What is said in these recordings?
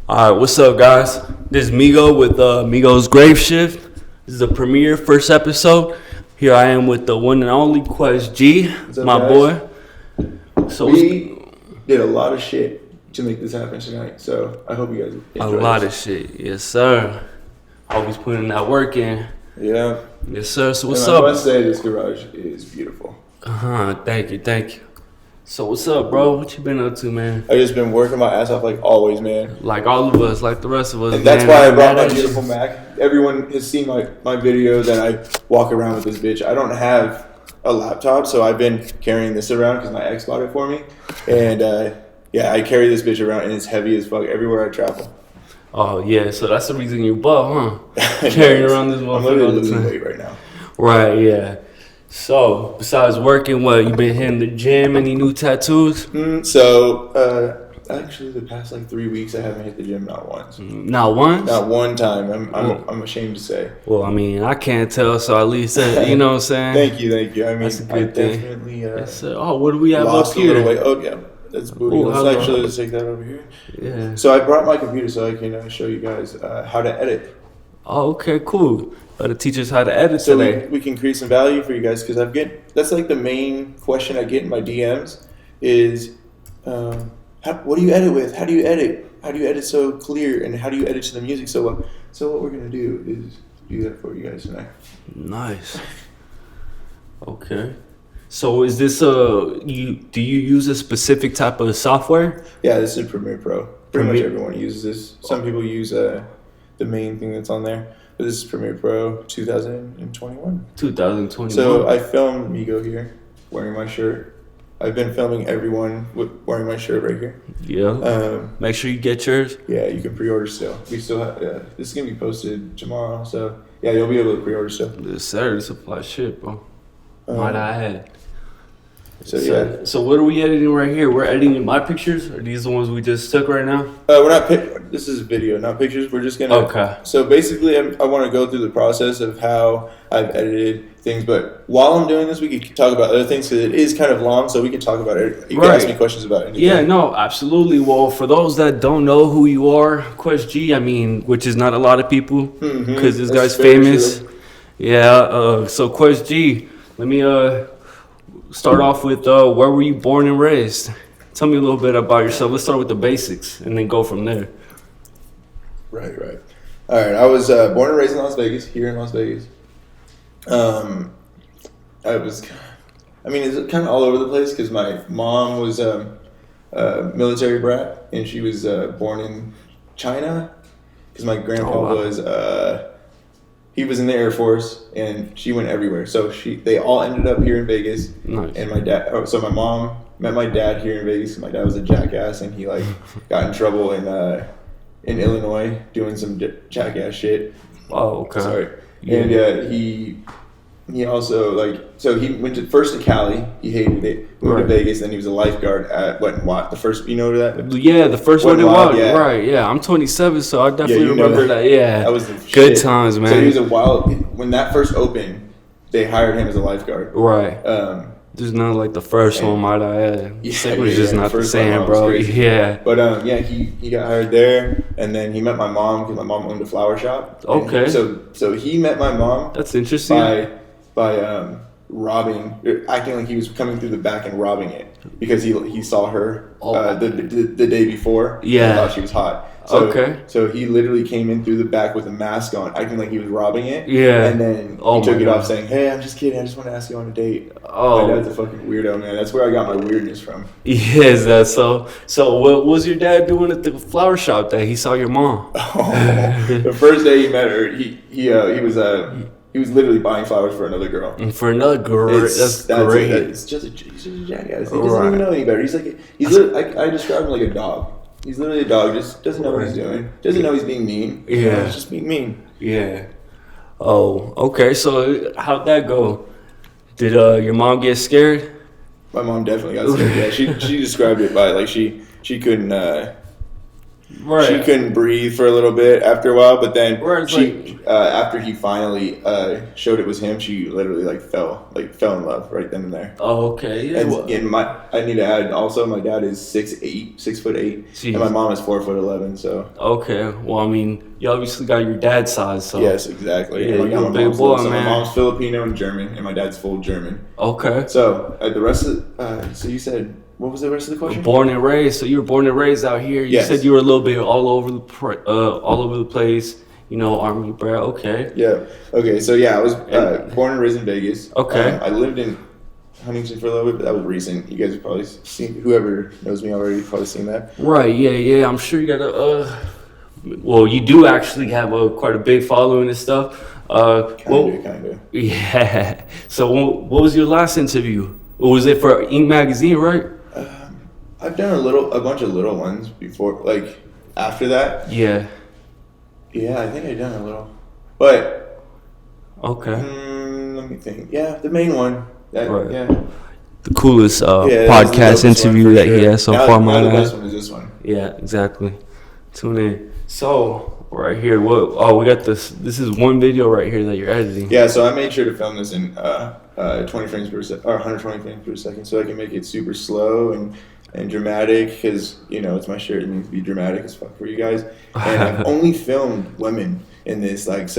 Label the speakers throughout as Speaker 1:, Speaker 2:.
Speaker 1: All right, what's up, guys? This is Migo with Migo's Grave Shift. This is the premiere first episode. Here I am with the one and only QuestG, my
Speaker 2: guys?
Speaker 1: boy. So
Speaker 2: We did a lot of shit to make this happen tonight, so I hope you guys enjoy
Speaker 1: a lot of shit, yes sir. Always putting that work in,
Speaker 2: Yeah.
Speaker 1: yes sir. So what's
Speaker 2: And I
Speaker 1: up?
Speaker 2: must say, this garage is beautiful.
Speaker 1: Thank you. So what's up, bro? What you been up to, man?
Speaker 2: I've just been working my ass off like always, man.
Speaker 1: Like all of us, like the rest of us.
Speaker 2: And that's
Speaker 1: man.
Speaker 2: why I brought my
Speaker 1: That
Speaker 2: beautiful Mac. Everyone has seen my video that I walk around with this bitch. I don't have a laptop, so I've been carrying this around because my ex bought it for me. And yeah, I carry this bitch around, and it's heavy as fuck everywhere I travel.
Speaker 1: Oh yeah, so that's the reason you bought, huh? Carrying around this motherfucker.
Speaker 2: I'm literally
Speaker 1: all the
Speaker 2: losing
Speaker 1: time.
Speaker 2: weight right now.
Speaker 1: Right, yeah. So, besides working, what, you been hitting the gym? Any new tattoos?
Speaker 2: Actually, the past like 3 weeks, I haven't hit the gym not once.
Speaker 1: Not once?
Speaker 2: Not one time. I'm ashamed to say.
Speaker 1: Well, I mean, I can't tell, so at least, you know what I'm saying?
Speaker 2: Thank you. I mean,
Speaker 1: That's a
Speaker 2: I
Speaker 1: good thing.
Speaker 2: definitely
Speaker 1: Yes, oh, what do we have
Speaker 2: lost
Speaker 1: up
Speaker 2: a little
Speaker 1: here?
Speaker 2: weight. Oh, yeah. That's booty.
Speaker 1: Ooh,
Speaker 2: Let's take that over here.
Speaker 1: Yeah.
Speaker 2: So I brought my computer so I can show you guys how to edit.
Speaker 1: Oh, okay, cool. Better teach us how to edit
Speaker 2: So
Speaker 1: today.
Speaker 2: we can create some value for you guys because that's like the main question I get in my DMs is, what do you edit with? How do you edit? How do you edit so clear? And how do you edit to the music so well? So what we're gonna do is do that for you guys tonight.
Speaker 1: Nice. Okay. So is this do you use a specific type of software?
Speaker 2: Yeah, this is Premiere Pro. Pretty much
Speaker 1: Premiere-
Speaker 2: everyone uses this. Some people use the main thing that's on there, but this is Premiere Pro 2021.
Speaker 1: 2021.
Speaker 2: So I filmed Migo here, wearing my shirt. I've been filming everyone wearing my shirt right here.
Speaker 1: Yeah. Make sure you get yours.
Speaker 2: Yeah, you can pre-order still. We still have. This is gonna be posted tomorrow, so yeah, you'll be able to pre-order still.
Speaker 1: Yes, sir. This supply shit, bro. Might I add.
Speaker 2: So yeah,
Speaker 1: So what are we editing right here? We're editing my pictures? Are these the ones we just took right now?
Speaker 2: we're not. This is video, not pictures. We're just gonna.
Speaker 1: Okay.
Speaker 2: So basically, I want to go through the process of how I've edited things, but while I'm doing this, we could talk about other things because it is kind of long. So we can talk about it. You can ask me questions about it.
Speaker 1: Yeah, no, absolutely. Well, for those that don't know who you are, QuestG, I mean, which is not a lot of people, because this guy's famous.
Speaker 2: True.
Speaker 1: Yeah. So QuestG, let me start off with where were you born and raised? Tell me a little bit about yourself. Let's start with the basics and then go from there.
Speaker 2: Right. All right. I was born and raised in Las Vegas, here in Las Vegas. It's kind of all over the place because my mom was a military brat and she was born in China because my grandpa was he was in the Air Force and she went everywhere. So they all ended up here in Vegas.
Speaker 1: Nice.
Speaker 2: And my mom met my dad here in Vegas. My dad was a jackass and he like got in trouble in Illinois doing some jackass shit.
Speaker 1: Oh, okay.
Speaker 2: Sorry.
Speaker 1: Yeah.
Speaker 2: And he also so he went first to Cali. He hated it. Moved to Vegas. Then he was a lifeguard at Wet and Wild. The first, you know that?
Speaker 1: Yeah, the first
Speaker 2: Wet
Speaker 1: one
Speaker 2: n
Speaker 1: it was.
Speaker 2: Wild, yeah.
Speaker 1: Right, yeah. I'm 27, so I definitely
Speaker 2: you know
Speaker 1: remember that. Yeah.
Speaker 2: That was the
Speaker 1: good
Speaker 2: shit.
Speaker 1: times, man.
Speaker 2: So he was when that first opened, they hired him as a lifeguard.
Speaker 1: Right. Just not like the first one, might I add. It was just not the same, bro. Yeah.
Speaker 2: But he got hired there, and then he met my mom because my mom owned a flower shop.
Speaker 1: Okay.
Speaker 2: So he met my mom.
Speaker 1: That's interesting.
Speaker 2: By acting like he was coming through the back and robbing it because he saw her the day before.
Speaker 1: Yeah.
Speaker 2: And thought she was hot. So he literally came in through the back with a mask on, acting like he was robbing it.
Speaker 1: Yeah.
Speaker 2: And then he took it off saying, "Hey, I'm just kidding. I just want to ask you on a date."
Speaker 1: Oh.
Speaker 2: My dad's a fucking weirdo, man. That's where I got my weirdness from.
Speaker 1: Yes, that's so. So what was your dad doing at the flower shop that he saw your mom?
Speaker 2: The first day he met her, he was literally buying flowers for another girl.
Speaker 1: And for another girl, that's great.
Speaker 2: He's just a jackass. He doesn't even know any better. I describe him like a dog. He's literally a dog. Just doesn't know what he's doing. Doesn't know he's being mean.
Speaker 1: Yeah.
Speaker 2: He's just being mean.
Speaker 1: Yeah. Oh, okay. So how'd that go? Did your mom get scared?
Speaker 2: My mom definitely got scared. Yeah, she described it by she couldn't
Speaker 1: Right.
Speaker 2: She couldn't breathe for a little bit after a while, but then
Speaker 1: Right,
Speaker 2: she, after he finally showed it was him, she literally fell in love right then and there.
Speaker 1: Oh, okay. Yeah.
Speaker 2: And I need to add also, my dad is 6'8", 6'8",
Speaker 1: Jeez.
Speaker 2: and my mom is 4'11". So
Speaker 1: okay. Well, I mean, you obviously got your dad's size, so
Speaker 2: yes, exactly.
Speaker 1: Yeah,
Speaker 2: and
Speaker 1: you're a big boy, man.
Speaker 2: My mom's Filipino and German, and my dad's full German.
Speaker 1: Okay.
Speaker 2: So the rest of so you said. What was the rest of the question?
Speaker 1: Born and raised. So you were born and raised out here. You
Speaker 2: Yes.
Speaker 1: said you were a little bit all over the place. You know, Army brat. Okay.
Speaker 2: Yeah. Okay. So yeah, I was born and raised in Vegas.
Speaker 1: Okay.
Speaker 2: I lived in Huntington for a little bit, but that was recent. You guys have probably seen. Whoever knows me already probably seen that.
Speaker 1: Right. Yeah. I'm sure you got a. Well, you do actually have quite a big following and stuff.
Speaker 2: Kind of.
Speaker 1: Yeah. So what was your last interview? Was it for Ink Magazine, right?
Speaker 2: I've done a bunch of little ones before, like after that.
Speaker 1: Yeah.
Speaker 2: Yeah, I think I've done a little, but
Speaker 1: okay.
Speaker 2: Let me think. Yeah, the main one.
Speaker 1: Right.
Speaker 2: Yeah.
Speaker 1: The coolest
Speaker 2: Yeah,
Speaker 1: podcast interview that
Speaker 2: sure.
Speaker 1: he has so
Speaker 2: now,
Speaker 1: far.
Speaker 2: Now the best one is this one.
Speaker 1: Yeah, exactly. Tune in. So right here, we got this. This is one video right here that you're editing.
Speaker 2: Yeah, so I made sure to film this in 20 frames per second, or 120 frames per second, so I can make it super slow and dramatic, because it's my shirt. It needs to be dramatic as fuck for you guys. And I've only filmed women in this, because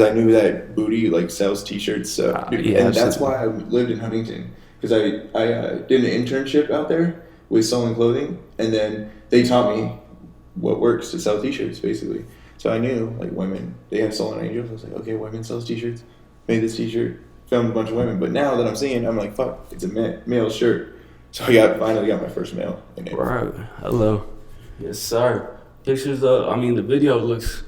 Speaker 2: I knew that Booty sells T-shirts. So
Speaker 1: yeah,
Speaker 2: and that's why I lived in Huntington, because I did an internship out there with selling clothing, and then they taught me what works to sell T-shirts basically. So I knew women, they have Stolen Angels. I was like, okay, women sells T-shirts. Made this T-shirt, filmed a bunch of women. But now that I'm seeing, I'm like, fuck, it's a male shirt. So I finally got my first male in it.
Speaker 1: Right. Hello. Yes, sir. Pictures the video looks,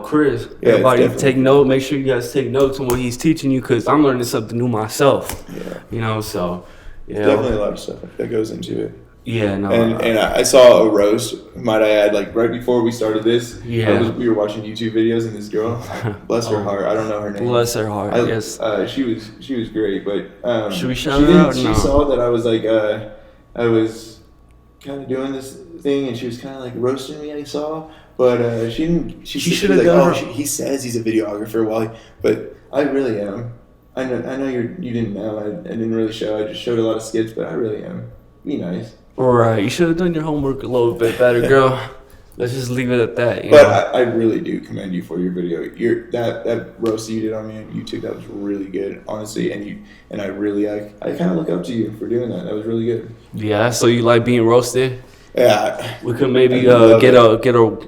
Speaker 1: crisp.
Speaker 2: Yeah,
Speaker 1: Everybody take note. Make sure you guys take notes on what he's teaching you, because I'm learning something new myself.
Speaker 2: Yeah.
Speaker 1: So yeah.
Speaker 2: Definitely a lot of stuff that goes into it.
Speaker 1: Yeah, no.
Speaker 2: And I saw a roast, might I add, right before we started this.
Speaker 1: Yeah.
Speaker 2: We were watching YouTube videos, and this girl, bless her heart, I don't know her name.
Speaker 1: Bless her heart. Yes.
Speaker 2: She was great, but
Speaker 1: should we shout her out?
Speaker 2: She saw that I was I was kind of doing this thing, and she was kind of roasting me. I saw, but she didn't. She
Speaker 1: should have done.
Speaker 2: He says he's a videographer, but I really am. I know you didn't know. I didn't really show. I just showed a lot of skits, but I really am. Be nice.
Speaker 1: Right, you should have done your homework a little bit better, girl. Let's just leave it at that.
Speaker 2: But I really do commend you for your video. That roast you did on me on YouTube, that was really good, honestly. And I kind of look up to you for doing that. That was really good.
Speaker 1: Yeah, so you like being roasted?
Speaker 2: Yeah.
Speaker 1: We could maybe get a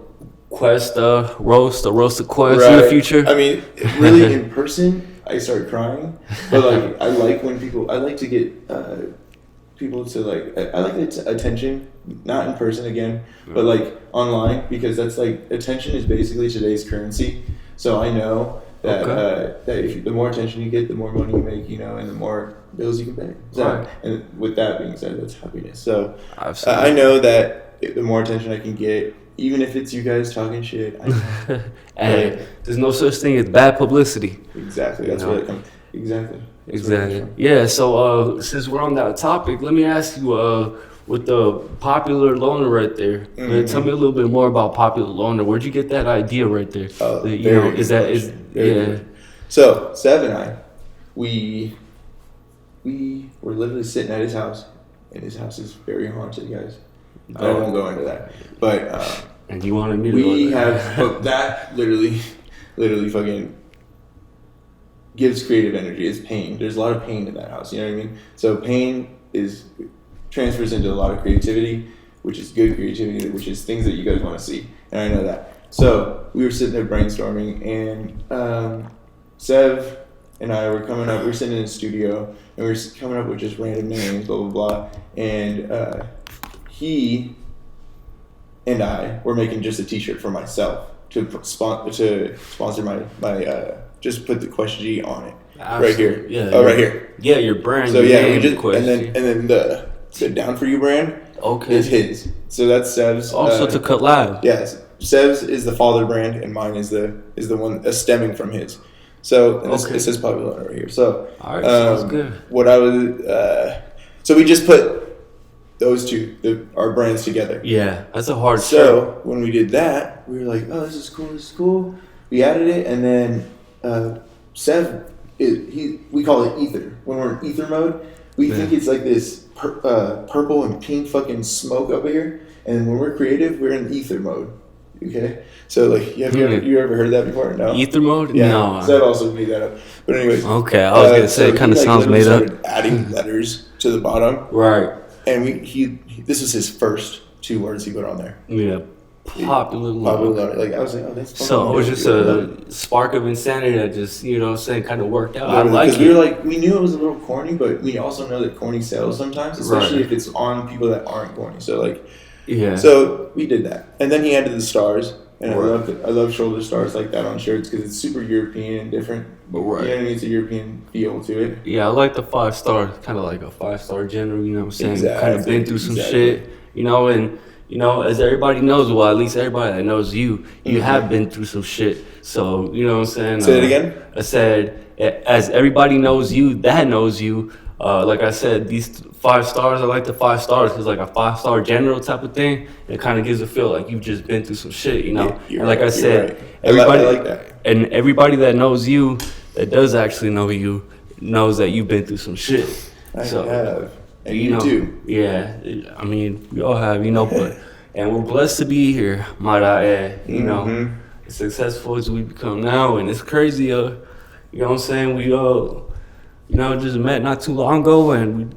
Speaker 1: Quest roast of Quest in the future.
Speaker 2: I mean, really in person, I start crying. But I like when I like to get people to I like the attention, not in person again, but online, because that's attention is basically today's currency. So I know that that the more attention you get, the more money you make, and the more bills you can pay. So,
Speaker 1: right.
Speaker 2: And with that being said, that's happiness. So
Speaker 1: Absolutely.
Speaker 2: I know that the more attention I can get, even if it's you guys talking shit,
Speaker 1: hey, there's no such thing as bad publicity.
Speaker 2: Exactly. That's where it comes. Exactly.
Speaker 1: Exactly. Yeah. So since we're on that topic, let me ask you, with the Popular Loner right there, tell me a little bit more about Popular Loner. Where'd you get that idea right there?
Speaker 2: So Sev and I, we were literally sitting at his house, and his house is very haunted, guys. I won't go into that, but
Speaker 1: and you wanted me to
Speaker 2: we
Speaker 1: know
Speaker 2: have that literally fucking gives creative energy. It's pain. There's a lot of pain in that house. You know what I mean? So pain transfers into a lot of creativity, which is good creativity, which is things that you guys want to see. And I know that. So we were sitting there brainstorming, and Sev and I were coming up. We were sitting in the studio, and we were coming up with just random names, blah blah blah. And he and I were making just a T-shirt for myself to sponsor my just put the QuestG on it.
Speaker 1: Absolutely.
Speaker 2: Right here.
Speaker 1: Yeah.
Speaker 2: Right here.
Speaker 1: Yeah, your brand.
Speaker 2: So
Speaker 1: your
Speaker 2: yeah,
Speaker 1: name,
Speaker 2: we just
Speaker 1: QuestG.
Speaker 2: and then the Down For You brand is his. So that's Sev's.
Speaker 1: Also to collab.
Speaker 2: Yes, Sev's is the father brand, and mine is the one stemming from his. So and it says Popular right here. So
Speaker 1: all right, sounds good.
Speaker 2: What I was so we just put those two, our brands together.
Speaker 1: Yeah, that's a hard shirt.
Speaker 2: So when we did that, we were like, oh, this is cool, this is cool. We added it, and then Sev, we call it ether. When we're in ether mode, we think it's like this purple and pink fucking smoke over here. And when we're creative, we're in ether mode. Okay? So, like, you ever heard that before? No?
Speaker 1: Ether mode?
Speaker 2: Yeah.
Speaker 1: No.
Speaker 2: Sev also made that up. But anyways.
Speaker 1: Okay, I was going to say, it kind of sounds made up.
Speaker 2: Adding letters to the bottom.
Speaker 1: Right.
Speaker 2: And this was his first 2 words he put on there.
Speaker 1: Yeah. Popular love.
Speaker 2: Like, I was like, oh, that's fun.
Speaker 1: So it was just a spark of insanity that just, you know what I'm saying, kind of worked out. I like it.
Speaker 2: We were like, we knew it was a little corny, but we also know that corny sells sometimes, especially if it's on people that aren't corny. So, like,
Speaker 1: yeah.
Speaker 2: So we did that. And then he added the stars. And I love shoulder stars like that on shirts because it's super European and different. But you know what I mean? It's a European feel to it.
Speaker 1: Yeah, I like the 5-star, kind of like a 5-star general, you know what I'm saying?
Speaker 2: Exactly.
Speaker 1: Kind of been through some shit, you know, and, you know, as everybody knows, well, at least everybody that knows you have been through some shit. So, you know what I'm saying?
Speaker 2: Say it again?
Speaker 1: I said, as everybody knows you, that knows you, like I said, these 5 stars, I like the 5 stars because like a 5-star general type of thing, it kind of gives a feel like you've just been through some shit, you know?
Speaker 2: Yeah,
Speaker 1: and like I said,
Speaker 2: right.
Speaker 1: everybody,
Speaker 2: I like that.
Speaker 1: And everybody that knows you, that does actually know you, knows that you've been through some shit.
Speaker 2: I have. And you
Speaker 1: know,
Speaker 2: too.
Speaker 1: Yeah, I mean, we all have, you know, but, and we're blessed to be here, might I add, you know, as successful as we become now, and it's crazy, you know what I'm saying, we, you know, just met not too long ago, and we,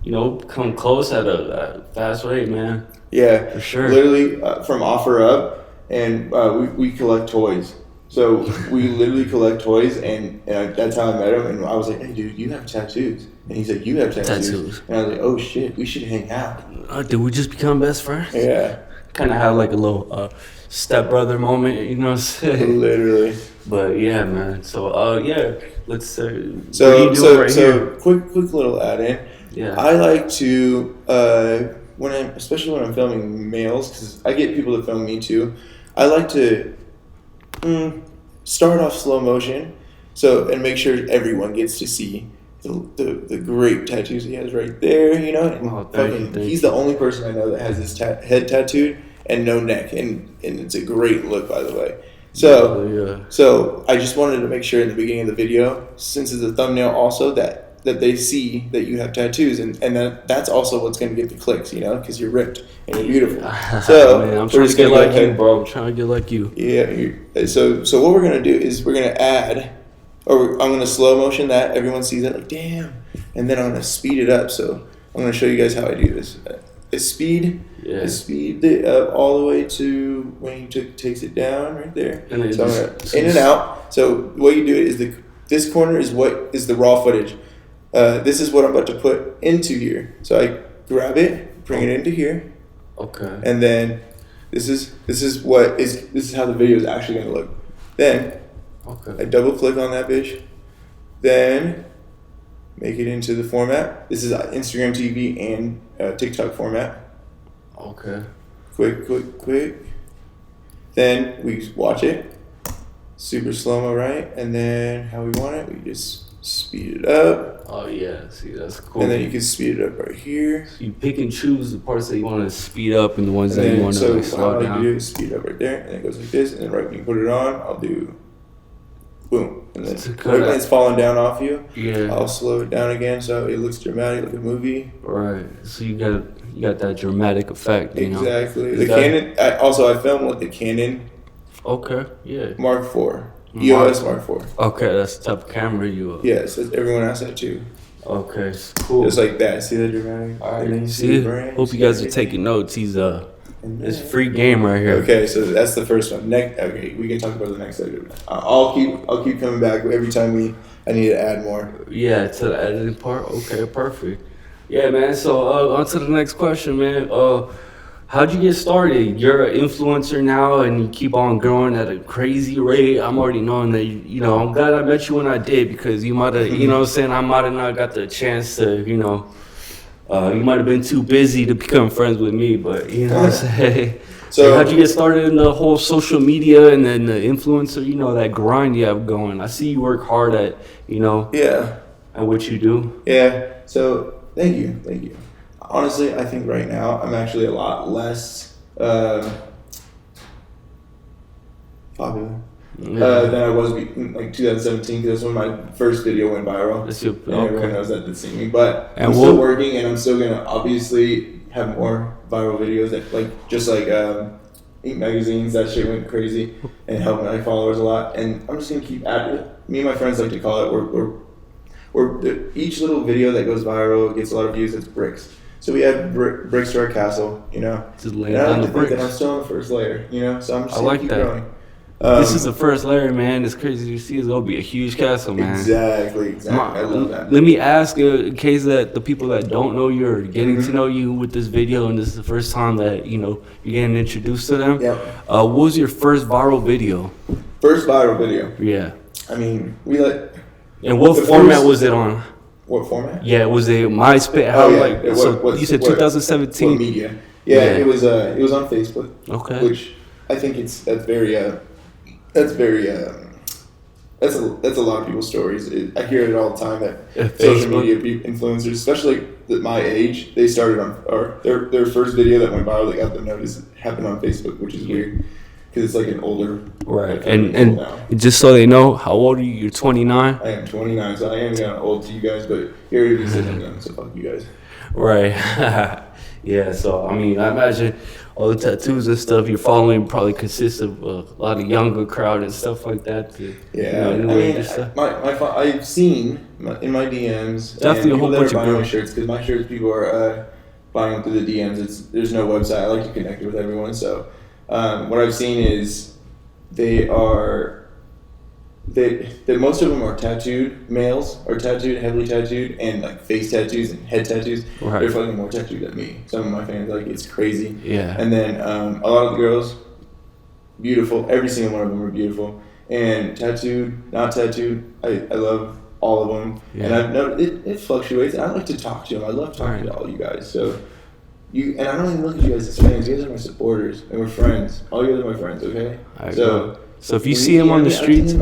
Speaker 1: you know, come close at a fast rate, man.
Speaker 2: Yeah,
Speaker 1: for sure.
Speaker 2: Literally from offer up, and we collect toys. So we literally collect toys, and that's how I met him. And I was like, "Hey, dude, you have tattoos?" And he's like, "You have tattoos?" And I was like, "Oh shit, we should hang out."
Speaker 1: Did we just become best friends?
Speaker 2: Yeah.
Speaker 1: Kind of had like a little stepbrother moment, you know what I'm saying?
Speaker 2: Literally.
Speaker 1: But yeah, man. So yeah, let's what are you doing
Speaker 2: so quick little add in.
Speaker 1: Yeah.
Speaker 2: I like to especially when I'm filming males, because I get people to film me too. I like to start off slow motion, and make sure everyone gets to see the great tattoos he has right there. You know, and he's the only person I know that has his head tattooed and no neck, and it's a great look, by the way. So I just wanted to make sure in the beginning of the video, since it's a thumbnail also, that they see that you have tattoos, and that's also what's going to get the clicks, you know, because you're ripped and you're beautiful. So
Speaker 1: man, I'm trying to get like you, bro. I'm trying to get like you.
Speaker 2: Yeah. So what we're going to do is we're going to add, or I'm going to slow motion that everyone sees it like damn, and then I'm going to speed it up. So I'm going to show you guys how I do this. Speed it up all the way to when he takes it down right there. And so I'm gonna, in and out. So what you do is this corner is what is the raw footage. This is what I'm about to put into here. So I grab it, bring it into here.
Speaker 1: Okay.
Speaker 2: And then this is how the video is actually gonna look. Then I double click on that bitch. Then make it into the format. This is Instagram TV and TikTok format.
Speaker 1: Okay.
Speaker 2: Quick. Then we watch it. Super slow-mo, right? And then how we want it, we just speed it up.
Speaker 1: Oh yeah, see, that's cool.
Speaker 2: And then you can speed it up right here.
Speaker 1: So you pick and choose the parts that you want to speed up and the ones that you want to slow down.
Speaker 2: So what I do is speed up right there, and it goes like this, and then right when you put it on, I'll do boom. And then right when it's falling down off you, I'll slow it down again so it looks dramatic like a movie.
Speaker 1: Right. So you got that dramatic effect, you know?
Speaker 2: Exactly. The Canon, I filmed with the Canon.
Speaker 1: Okay, yeah.
Speaker 2: Mark IV. EOS Mark IV.
Speaker 1: Okay, that's the type of camera you
Speaker 2: Yes, everyone has that too.
Speaker 1: Okay, cool.
Speaker 2: Just like that. See the dramatic?
Speaker 1: Alright, see? Hope you guys are taking notes. It's free game right here.
Speaker 2: Okay, so that's the first one. Okay, we can talk about the next segment. I'll keep coming back every time I need to add more.
Speaker 1: Yeah, to the editing part. Okay, perfect. Yeah, man. So on to the next question, man. How'd you get started? You're an influencer now, and you keep on growing at a crazy rate. I'm already knowing that, you know, I'm glad I met you when I did, because you might have, you know what I'm saying, I might have not got the chance to, you know, you might have been too busy to become friends with me, but, you know what I'm saying? So how'd you get started in the whole social media and then the influencer, you know, that grind you have going? I see you work hard at, you know, at what you do.
Speaker 2: Yeah, so thank you. Honestly, I think right now I'm actually a lot less popular than I was in like 2017, because that's when my first video went viral. And everyone knows that that's me. But I'm still working, and I'm still gonna obviously have more viral videos that just like Ink magazines. That shit went crazy and helped my followers a lot. And I'm just gonna keep at it. Me and my friends like to call it each little video that goes viral gets a lot of views. It's bricks. So we add bricks to our castle, you know.
Speaker 1: Just laying down the bricks.
Speaker 2: And I'm still on the first layer, you know. So I'm just
Speaker 1: gonna
Speaker 2: keep growing.
Speaker 1: This is the first layer, man. It's crazy to see. It's gonna be a huge castle, man.
Speaker 2: Exactly. I love that.
Speaker 1: Let me ask you, in case that the people that don't know you are getting to know you with this video, and this is the first time that you're getting introduced to them.
Speaker 2: Yeah.
Speaker 1: What was your first viral video?
Speaker 2: First viral video.
Speaker 1: Yeah.
Speaker 2: I mean,
Speaker 1: And what format was it on?
Speaker 2: What format?
Speaker 1: Yeah, was it MySpace? You said 2017.
Speaker 2: What media? Yeah, it was on Facebook.
Speaker 1: Okay.
Speaker 2: Which I think that's a lot of people's stories. I hear it all the time that social media influencers, especially at my age, they started their first video that went viral, they got the notice, happened on Facebook, which is weird. Because it's like an older...
Speaker 1: Right, and just so they know, how old are you? You're 29?
Speaker 2: I am 29, so I am kind of old to you guys, but you're already sitting young, so fuck you guys.
Speaker 1: Right. Yeah, so, I mean, I imagine all the tattoos and stuff you're following probably consists of a lot of younger crowd and stuff like that.
Speaker 2: I've seen in my DMs...
Speaker 1: Definitely a whole bunch of
Speaker 2: girls. Shirts, because my shirts, people are buying them through the DMs. There's no website. I like to connect with everyone, so... what I've seen is that most of them are tattooed. Males are tattooed, heavily tattooed, and like face tattoos and head tattoos.
Speaker 1: Right.
Speaker 2: They're fucking more tattooed than me. Some of my fans, it's crazy.
Speaker 1: Yeah.
Speaker 2: And then a lot of the girls, beautiful. Every single one of them are beautiful. And tattooed, not tattooed, I love all of them. Yeah. And I've noticed it fluctuates. I like to talk to them. I love talking to all you guys. So. And I don't even look at you guys as fans. You guys are my supporters, and we're friends. All you guys are my friends, okay?
Speaker 1: So if you see him on the streets,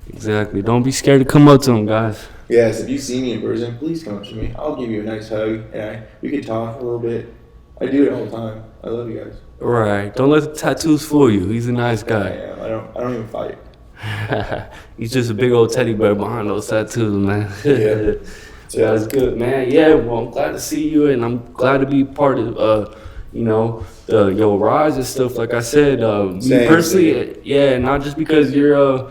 Speaker 1: exactly. Don't be scared to come up to him, guys.
Speaker 2: Yes, if you see me in person, please come up to me. I'll give you a nice hug, and we could talk a little bit. I do it all the time. I love you guys.
Speaker 1: Right. Don't let the tattoos fool you. He's a nice guy.
Speaker 2: I am. I don't even fight.
Speaker 1: He's just a big old teddy bear behind those tattoos, man.
Speaker 2: Yeah.
Speaker 1: Yeah, that's good, man. Yeah, well, I'm glad to see you, and I'm glad to be part of, your rise and stuff. Like I said, me personally, yeah, not just because you're,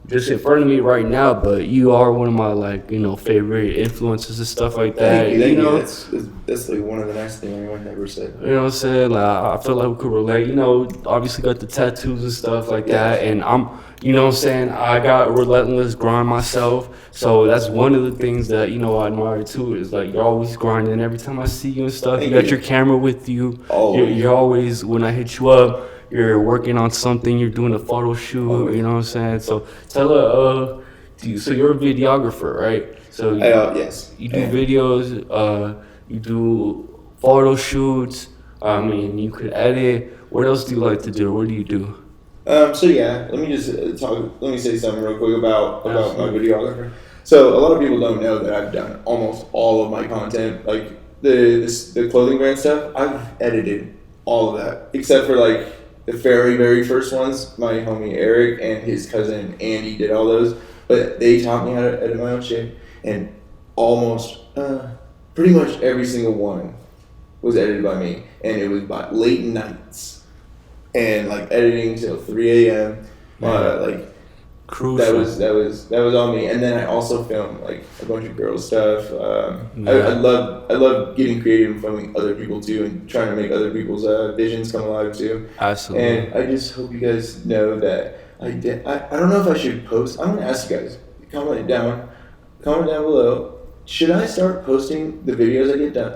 Speaker 1: just in front of me right now, but you are one of my favorite influences and stuff like that.
Speaker 2: Thank you. That's like one of the nicest things anyone ever said.
Speaker 1: You know what I'm saying? I feel like we could relate. Obviously got the tattoos and stuff like that, and I'm. You know what I'm saying? I got a relentless grind myself. So that's one of the things that, I admire too, is you're always grinding. Every time I see you and stuff, you got your camera with you. You're always, when I hit you up, you're working on something, you're doing a photo shoot, you know what I'm saying? So tell her, so you're a videographer, right? So
Speaker 2: yes.
Speaker 1: You do videos, you do photo shoots, you could edit. What else do you like to do? What do you do?
Speaker 2: Let me say something real quick about my videographer. So a lot of people don't know that I've done almost all of my content, like the clothing brand stuff. I've edited all of that, except for the very, very first ones. My homie Eric and his cousin Andy did all those, but they taught me how to edit my own shit, and almost pretty much every single one was edited by me, and it was by late nights. And editing till 3 a.m.
Speaker 1: Crucial.
Speaker 2: That was on me. And then I also filmed a bunch of girl stuff. I love getting creative and filming other people too, and trying to make other people's visions come alive too.
Speaker 1: Absolutely.
Speaker 2: And I just hope you guys know that I don't know if I should post. I'm gonna ask you guys. Comment down below. Should I start posting the videos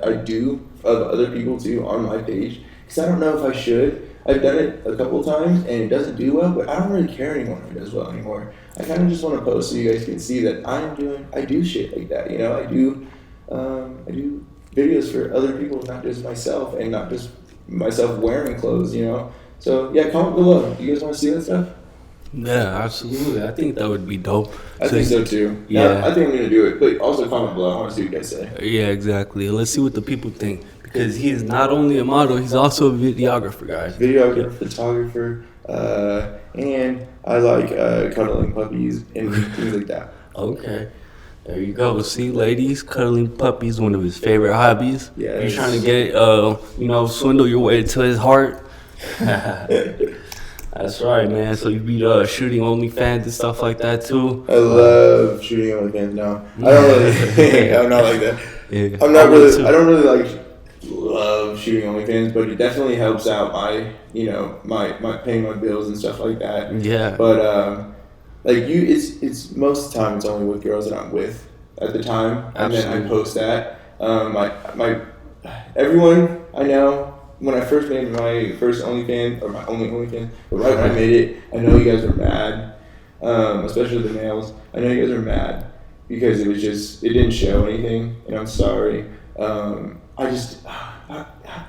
Speaker 2: I do of other people too on my page? Because I don't know if I should. I've done it a couple times and it doesn't do well, but I don't really care anymore if it does well anymore. I kind of just want to post so you guys can see that I do shit like that. I do videos for other people, not just myself, and not just myself wearing clothes. So yeah, comment below. You guys want to see that stuff?
Speaker 1: Yeah, absolutely. I think that would be dope.
Speaker 2: I think so too.
Speaker 1: Yeah.
Speaker 2: I think I'm gonna do it. But also comment below. I want to see what you guys say.
Speaker 1: Yeah, exactly. Let's see what the people think, because he is not only a model, he's also a videographer, guys.
Speaker 2: Videographer, photographer, and I like cuddling puppies and things like that.
Speaker 1: Okay. There you go. See, ladies, cuddling puppies, one of his favorite hobbies.
Speaker 2: Yes.
Speaker 1: You're trying to get, swindle your way to his heart. That's right, man. So you be shooting OnlyFans and stuff like that too.
Speaker 2: I love shooting OnlyFans now. I don't really. I'm not like that.
Speaker 1: Yeah,
Speaker 2: I'm not really. I don't really like love shooting OnlyFans, but it definitely helps out my my paying my bills and stuff like that.
Speaker 1: Yeah.
Speaker 2: But it's most of the time it's only with girls that I'm with at the time, and then I post that. My everyone I know. When I first made my first OnlyFans, or my only OnlyFans, but right when I made it, I know you guys were mad, especially the males. I know you guys are mad because it didn't show anything, and I'm sorry. How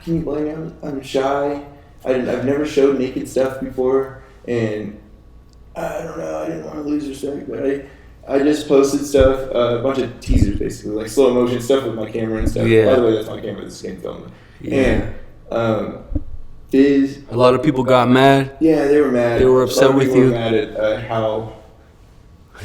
Speaker 2: can you blame me? I'm shy. I've never showed naked stuff before, and I don't know, I didn't want to lose respect, but I just posted stuff, a bunch of teasers basically, like slow motion stuff with my camera and stuff.
Speaker 1: Yeah.
Speaker 2: By the way, that's my camera, this is game film.
Speaker 1: Yeah.
Speaker 2: And Fizz.
Speaker 1: A lot of people got mad.
Speaker 2: Yeah, they were mad.
Speaker 1: They were upset with you.
Speaker 2: Were mad at how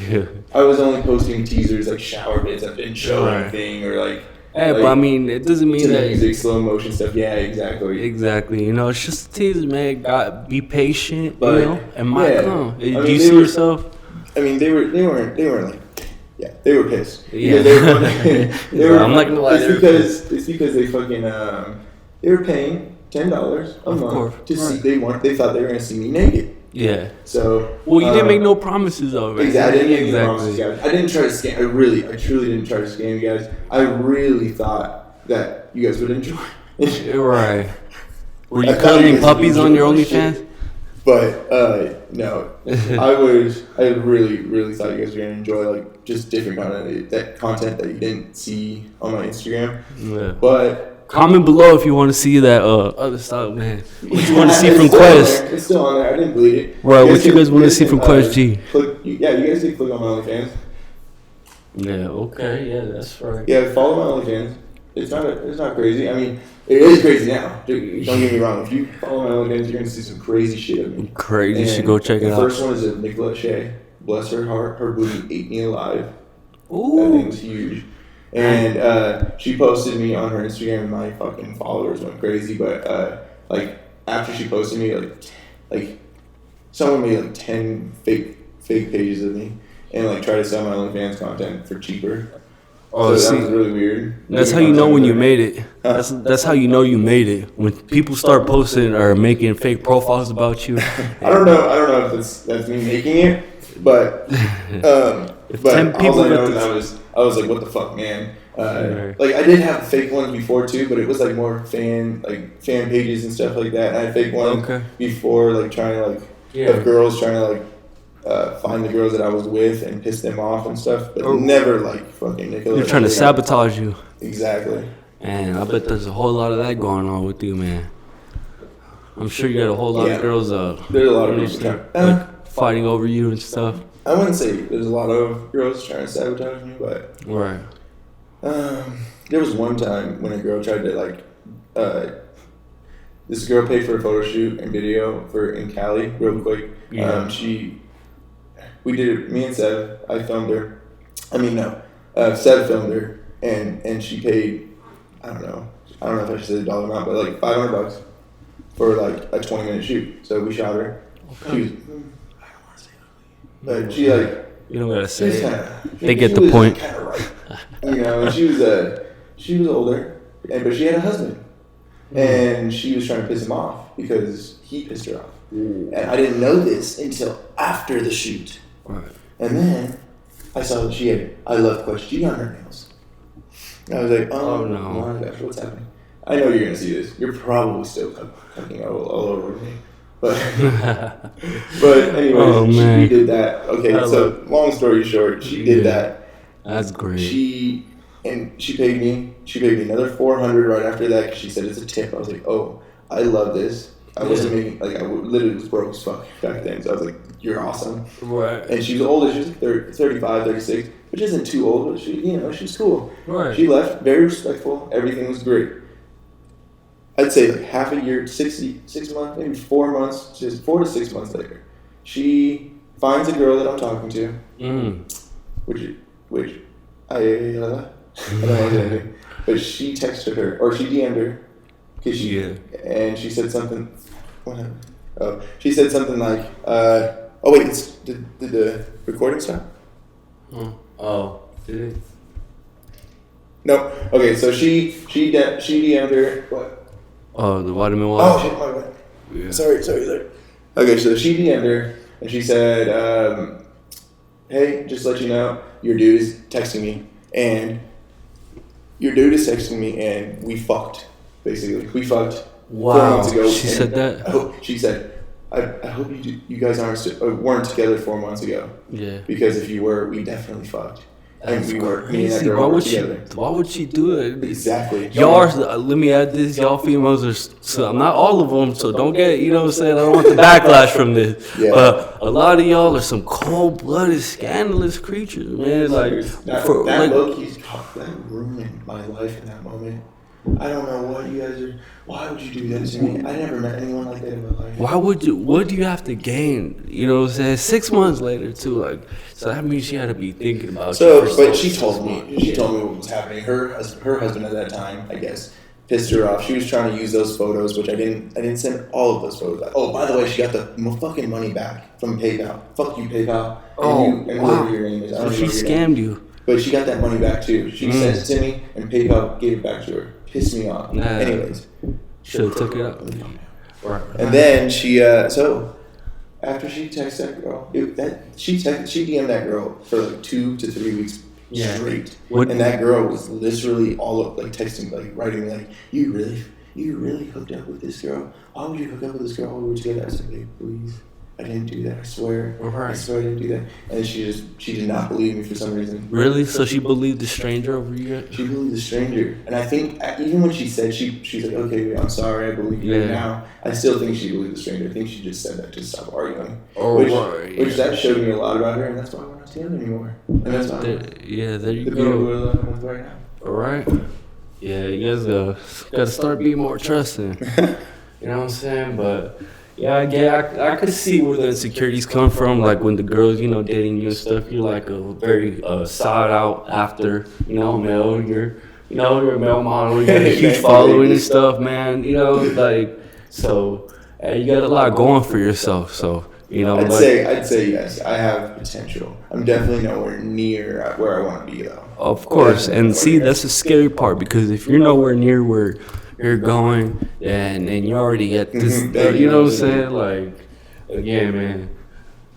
Speaker 1: Yeah.
Speaker 2: I was only posting teasers, like shower bits. I didn't show
Speaker 1: Right.
Speaker 2: anything, or like.
Speaker 1: Hey, but I mean, it doesn't mean
Speaker 2: to the
Speaker 1: that.
Speaker 2: music, slow motion stuff. Yeah, exactly.
Speaker 1: Exactly. It's just a teaser, man. Be patient,
Speaker 2: But,
Speaker 1: and might
Speaker 2: yeah.
Speaker 1: come. Do
Speaker 2: I mean,
Speaker 1: you see yourself?
Speaker 2: I mean, they weren't like. Yeah, they were pissed.
Speaker 1: Yeah.
Speaker 2: They were.
Speaker 1: I'm not gonna lie.
Speaker 2: It's because they fucking they were paying $10 a month to see. They thought they were gonna see me naked.
Speaker 1: Yeah.
Speaker 2: So.
Speaker 1: Well, you didn't make no promises though, right?
Speaker 2: Exactly. I didn't make any promises, guys. I didn't try to scam. I truly didn't try to scam you guys. I really thought that you guys would enjoy.
Speaker 1: Right. Were you cuddling puppies on your OnlyFans?
Speaker 2: But no, I really, really thought you guys were gonna enjoy like just different content that you didn't see on my Instagram.
Speaker 1: Yeah.
Speaker 2: But
Speaker 1: comment below if you want to see that other stuff, man. What you want to see
Speaker 2: it's
Speaker 1: from
Speaker 2: still
Speaker 1: Quest?
Speaker 2: on there. It's still on there. I didn't delete it.
Speaker 1: Right. What you guys want to see from QuestG?
Speaker 2: You guys can click on my OnlyFans.
Speaker 1: Yeah. Okay. Yeah, that's right.
Speaker 2: Yeah, follow my OnlyFans. It's not crazy. I mean, it is crazy now. Don't get me wrong. If you follow my OnlyFans, you're gonna see some crazy shit of me.
Speaker 1: Crazy. You should go check it out.
Speaker 2: The first one is of Nicola Shea. Bless her heart. Her booty ate me alive.
Speaker 1: Ooh.
Speaker 2: That thing was huge. And she posted me on her Instagram, and my fucking followers went crazy. But like after she posted me, like someone made like 10 fake pages of me and like try to sell my OnlyFans content for cheaper.
Speaker 1: Oh,
Speaker 2: so
Speaker 1: see,
Speaker 2: that was really weird.
Speaker 1: That's how you know when you made it. That's how you know you made it. When people start posting or making fake profiles about you.
Speaker 2: I don't know if that's me making it, but
Speaker 1: If
Speaker 2: but
Speaker 1: 10 people
Speaker 2: all I know
Speaker 1: got
Speaker 2: is I was like, what the fuck, man. Like I did have fake ones before too, but it was like more fan pages and stuff like that. And I had fake ones before, like trying to of girls trying to find the girls that I was with and piss them off and stuff, but never like fucking Nicola.
Speaker 1: They're trying to sabotage you.
Speaker 2: Exactly.
Speaker 1: And I bet there's a whole lot of that going on with you, man. I'm sure you got a whole lot of girls.
Speaker 2: There's a lot of girls
Speaker 1: fighting over you and stuff.
Speaker 2: I wouldn't say there's a lot of girls trying to sabotage me, but
Speaker 1: right.
Speaker 2: There was one time when a girl tried to this girl paid for a photo shoot and video in Cali real quick.
Speaker 1: Yeah.
Speaker 2: We did it, me and Sev. I filmed her. Sev filmed her, and she paid. I don't know if I should say the dollar amount, but like $500 for like a 20-minute shoot. So we shot her.
Speaker 1: Okay.
Speaker 2: She was, I don't want to say it, but she like.
Speaker 1: You don't gotta say
Speaker 2: it.
Speaker 1: They get the point.
Speaker 2: Kind of right. And she was older, but she had a husband, and she was trying to piss him off because he pissed her off. And I didn't know this until after the shoot.
Speaker 1: Right.
Speaker 2: And then I saw that she had "I love QuestG" on her nails. And I was like, oh no, my gosh, what's happening? I know you're gonna see this. You're probably still fucking all over me. But anyways, she did that. Okay, so long story short, she did that.
Speaker 1: That's great.
Speaker 2: She paid me. She paid me another $400 right after that because she said it's a tip. I was like, oh, I love this. I wasn't making, like, I literally was broke as fuck back then. So I was like, you're awesome.
Speaker 1: Right.
Speaker 2: And she was older. She was 35, 36, which isn't too old, but she, you know, she's cool.
Speaker 1: Right.
Speaker 2: She left, very respectful. Everything was great. I'd say like half a year, 6 months, maybe 4 months, just 4 to 6 months later, she finds a girl that I'm talking to, which I don't want to do anything, but she texted her, or she DM'd her, and she said something, she said something like, oh wait, did the recording stop?
Speaker 1: Oh, did it?
Speaker 2: No. Okay, so she DM'd her, what?
Speaker 1: Oh, the vitamin water.
Speaker 2: Oh, shit, my bad. Yeah. Sorry. Okay, so she DM'd her, and she said, hey, just to let you know, your dude is texting me, and we fucked, basically. We fucked 4 months ago.
Speaker 1: She said that?
Speaker 2: She said, I hope you guys weren't together 4 months ago.
Speaker 1: Yeah.
Speaker 2: Because if you were, we definitely fucked. And we were, me and that
Speaker 1: Crazy.
Speaker 2: girl were together.
Speaker 1: Why would she do it?
Speaker 2: Exactly.
Speaker 1: Y'all are, let me add this, y'all females are, so not all of them, so don't get, you know what I'm saying, I don't want the backlash from this. Yeah. But a lot of y'all are some cold-blooded, scandalous creatures, man. Like,
Speaker 2: that low-key, that ruined my life in that moment. I don't know what you guys are. Why would you do that to me? I never met anyone like that in my life.
Speaker 1: Why would you? What do you have to gain? You know what I'm saying? 6 months later too. Like, so that means she had to be thinking about.
Speaker 2: But she told me. She told me what was happening. Her husband at that time, I guess, pissed her off. She was trying to use those photos, which I didn't send all of those photos. Like, oh, by the way, she got the fucking money back from PayPal. Fuck you, PayPal. And whatever your name is.
Speaker 1: So she scammed you.
Speaker 2: But she got that money back too. She sent it to me, and PayPal gave it back to her. Pissed me off. Anyways,
Speaker 1: should have took it up.
Speaker 2: Right. And then she so after she texted that girl, she DM'd that girl for like 2 to 3 weeks straight. And that girl was literally all up, like texting, like writing, like, you really hooked up with this girl? Why would you hook up with this girl while we were together? I said, babe, please. I didn't do that. I swear. I swear I didn't do that. And she did not believe me for some reason.
Speaker 1: Really? So she believed the stranger over you?
Speaker 2: She believed the stranger. And I think even when she said she's like, okay, I'm sorry, I believe you now. I still think she believed the stranger. I think she just said that to stop arguing. Which that showed me a lot about her, and that's why we're not together anymore. And that's why.
Speaker 1: There you
Speaker 2: the
Speaker 1: go.
Speaker 2: people we're living with right now.
Speaker 1: All right. Yeah, you guys gotta start being more trusting. You know what I'm saying? But. Yeah, I could see where the insecurities come from. Like when the girls, you know, dating you and stuff, you're like a very sought out after, you know, male. You're a male model. You got a huge following and stuff, man. You know, like so, you got a lot going for yourself. So, you know,
Speaker 2: I'd say yes. I have potential. I'm definitely nowhere near where I want to be though.
Speaker 1: Of course, and see, that's the scary part because if you're nowhere near where you're going, and you already get this, you know what I'm saying? Like, again, man,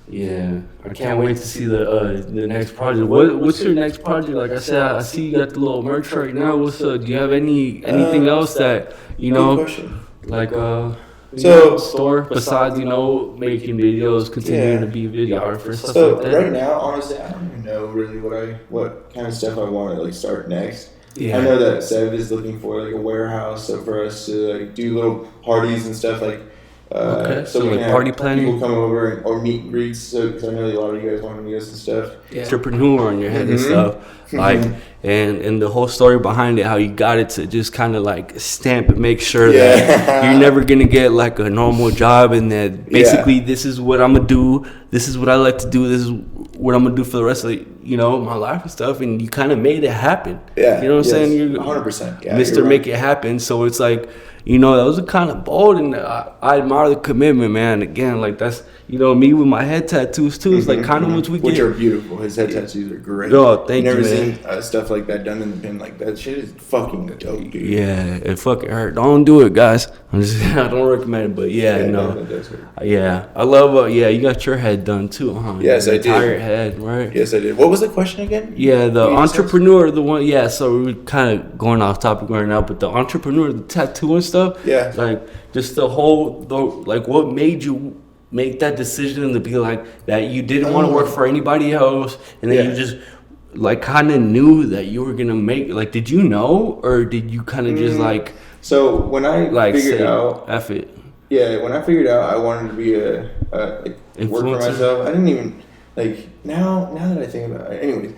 Speaker 1: yeah, I can't wait to see the next project. What's your next project? Like I said, I see you got the little merch right now. What's do you have anything else that you know, like store besides making videos, continuing to be a videographer, stuff like that?
Speaker 2: Right now, honestly, I don't even know really what kind of stuff I want to like start next. Yeah. I know that Sev is looking for like a warehouse for us to like do little parties and stuff like. So we
Speaker 1: like
Speaker 2: can
Speaker 1: party
Speaker 2: have
Speaker 1: planning,
Speaker 2: people come over or meet and greets. So because I know a lot of you guys want to meet us and stuff.
Speaker 1: Yeah. Entrepreneur on your head and stuff, like and the whole story behind it, how you got it to just kind of like stamp and make sure that you're never gonna get like a normal job and that basically this is what I'm gonna do, this is what I like to do, this is what I'm gonna do for the rest of my life and stuff, and you kind of made it happen. Yeah, you know what I'm saying? You're
Speaker 2: 100%. Yeah,
Speaker 1: Mr. Make It Happen. So it's like. That was kind of bold, and I admire the commitment, man. Again, like that's me with my head tattoos too. It's like kind of what we get.
Speaker 2: Which are beautiful. His head tattoos are great.
Speaker 1: Oh, thank you, man.
Speaker 2: Never seen stuff like that done in the pen like that. Shit is fucking dope, dude.
Speaker 1: Yeah, it fucking hurt. Don't do it, guys. I don't recommend it, but I love. You got your head done too, huh?
Speaker 2: Yes, I did.
Speaker 1: Entire head, right?
Speaker 2: Yes, I did. What was the question again?
Speaker 1: Yeah, the entrepreneur, the one. Yeah, so we're kind of going off topic right now, but the entrepreneur, the tattoo and stuff.
Speaker 2: Yeah.
Speaker 1: Like just what made you make that decision to be like that you didn't want to work for anybody else, and then you just like kind of knew that you were gonna make, like, did you know, or did you kind of just like?
Speaker 2: So when I figured out
Speaker 1: F it.
Speaker 2: when I figured out I wanted to be a like work for
Speaker 1: Influencer?
Speaker 2: myself, I didn't even like now that I think about it. Anyways,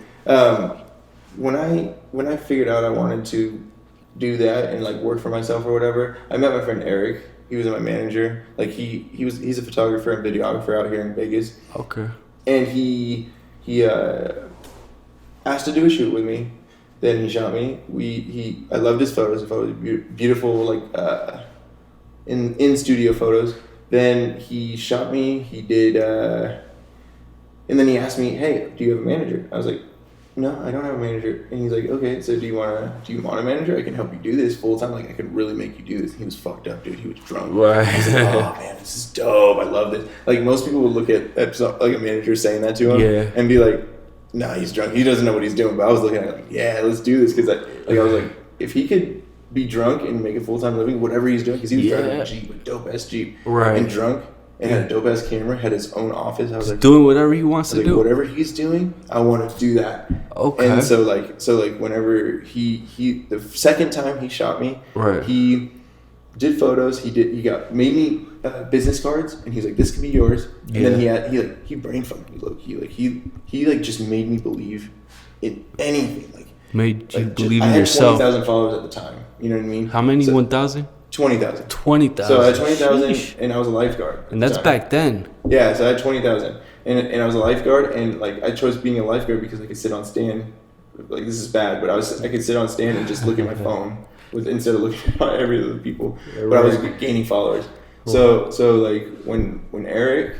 Speaker 2: when I figured out I wanted to do that and like work for myself or whatever, I met my friend Eric. He was my manager. Like he's a photographer and videographer out here in Vegas.
Speaker 1: Okay.
Speaker 2: And he asked to do a shoot with me. Then he shot me. I loved his photos. The photos were beautiful, like in studio photos. Then he shot me. He did, and then he asked me, "Hey, do you have a manager?" I was like, "No, I don't have a manager." And he's like, "Okay, so do you want a manager? I can help you do this full time. Like I could really make you do this." He was fucked up, dude. He was drunk.
Speaker 1: Right.
Speaker 2: I was like, "Oh man, this is dope. I love this." Like most people would look at like a manager saying that to him and be like, "Nah, he's drunk. He doesn't know what he's doing." But I was looking at it like, "Yeah, let's do this," because I was like, if he could be drunk and make a full time living, whatever he's doing, because he was driving a Jeep, a dope ass Jeep,
Speaker 1: right,
Speaker 2: and drunk. And had a dope ass camera, had his own office. I was like,
Speaker 1: doing whatever he wants to do.
Speaker 2: Whatever he's doing, I want to do that.
Speaker 1: Okay.
Speaker 2: And so whenever he the second time he shot me,
Speaker 1: right,
Speaker 2: he did photos. He made me business cards, and he's like, "This can be yours." And then he brain fucked me, low key. Like he just made me believe in anything. Like
Speaker 1: made you believe
Speaker 2: in
Speaker 1: yourself.
Speaker 2: I had 20,000 followers at the time. You know what I mean?
Speaker 1: How many? 1,000.
Speaker 2: 20,000.
Speaker 1: 20,000.
Speaker 2: So I had 20,000, and I was a lifeguard.
Speaker 1: And that's back then.
Speaker 2: Yeah, so I had 20,000, and I was a lifeguard, and like I chose being a lifeguard because I could sit on stand. Like this is bad, but I could sit on stand and just look at my phone instead of looking at every other people. But I was gaining followers. So like when Eric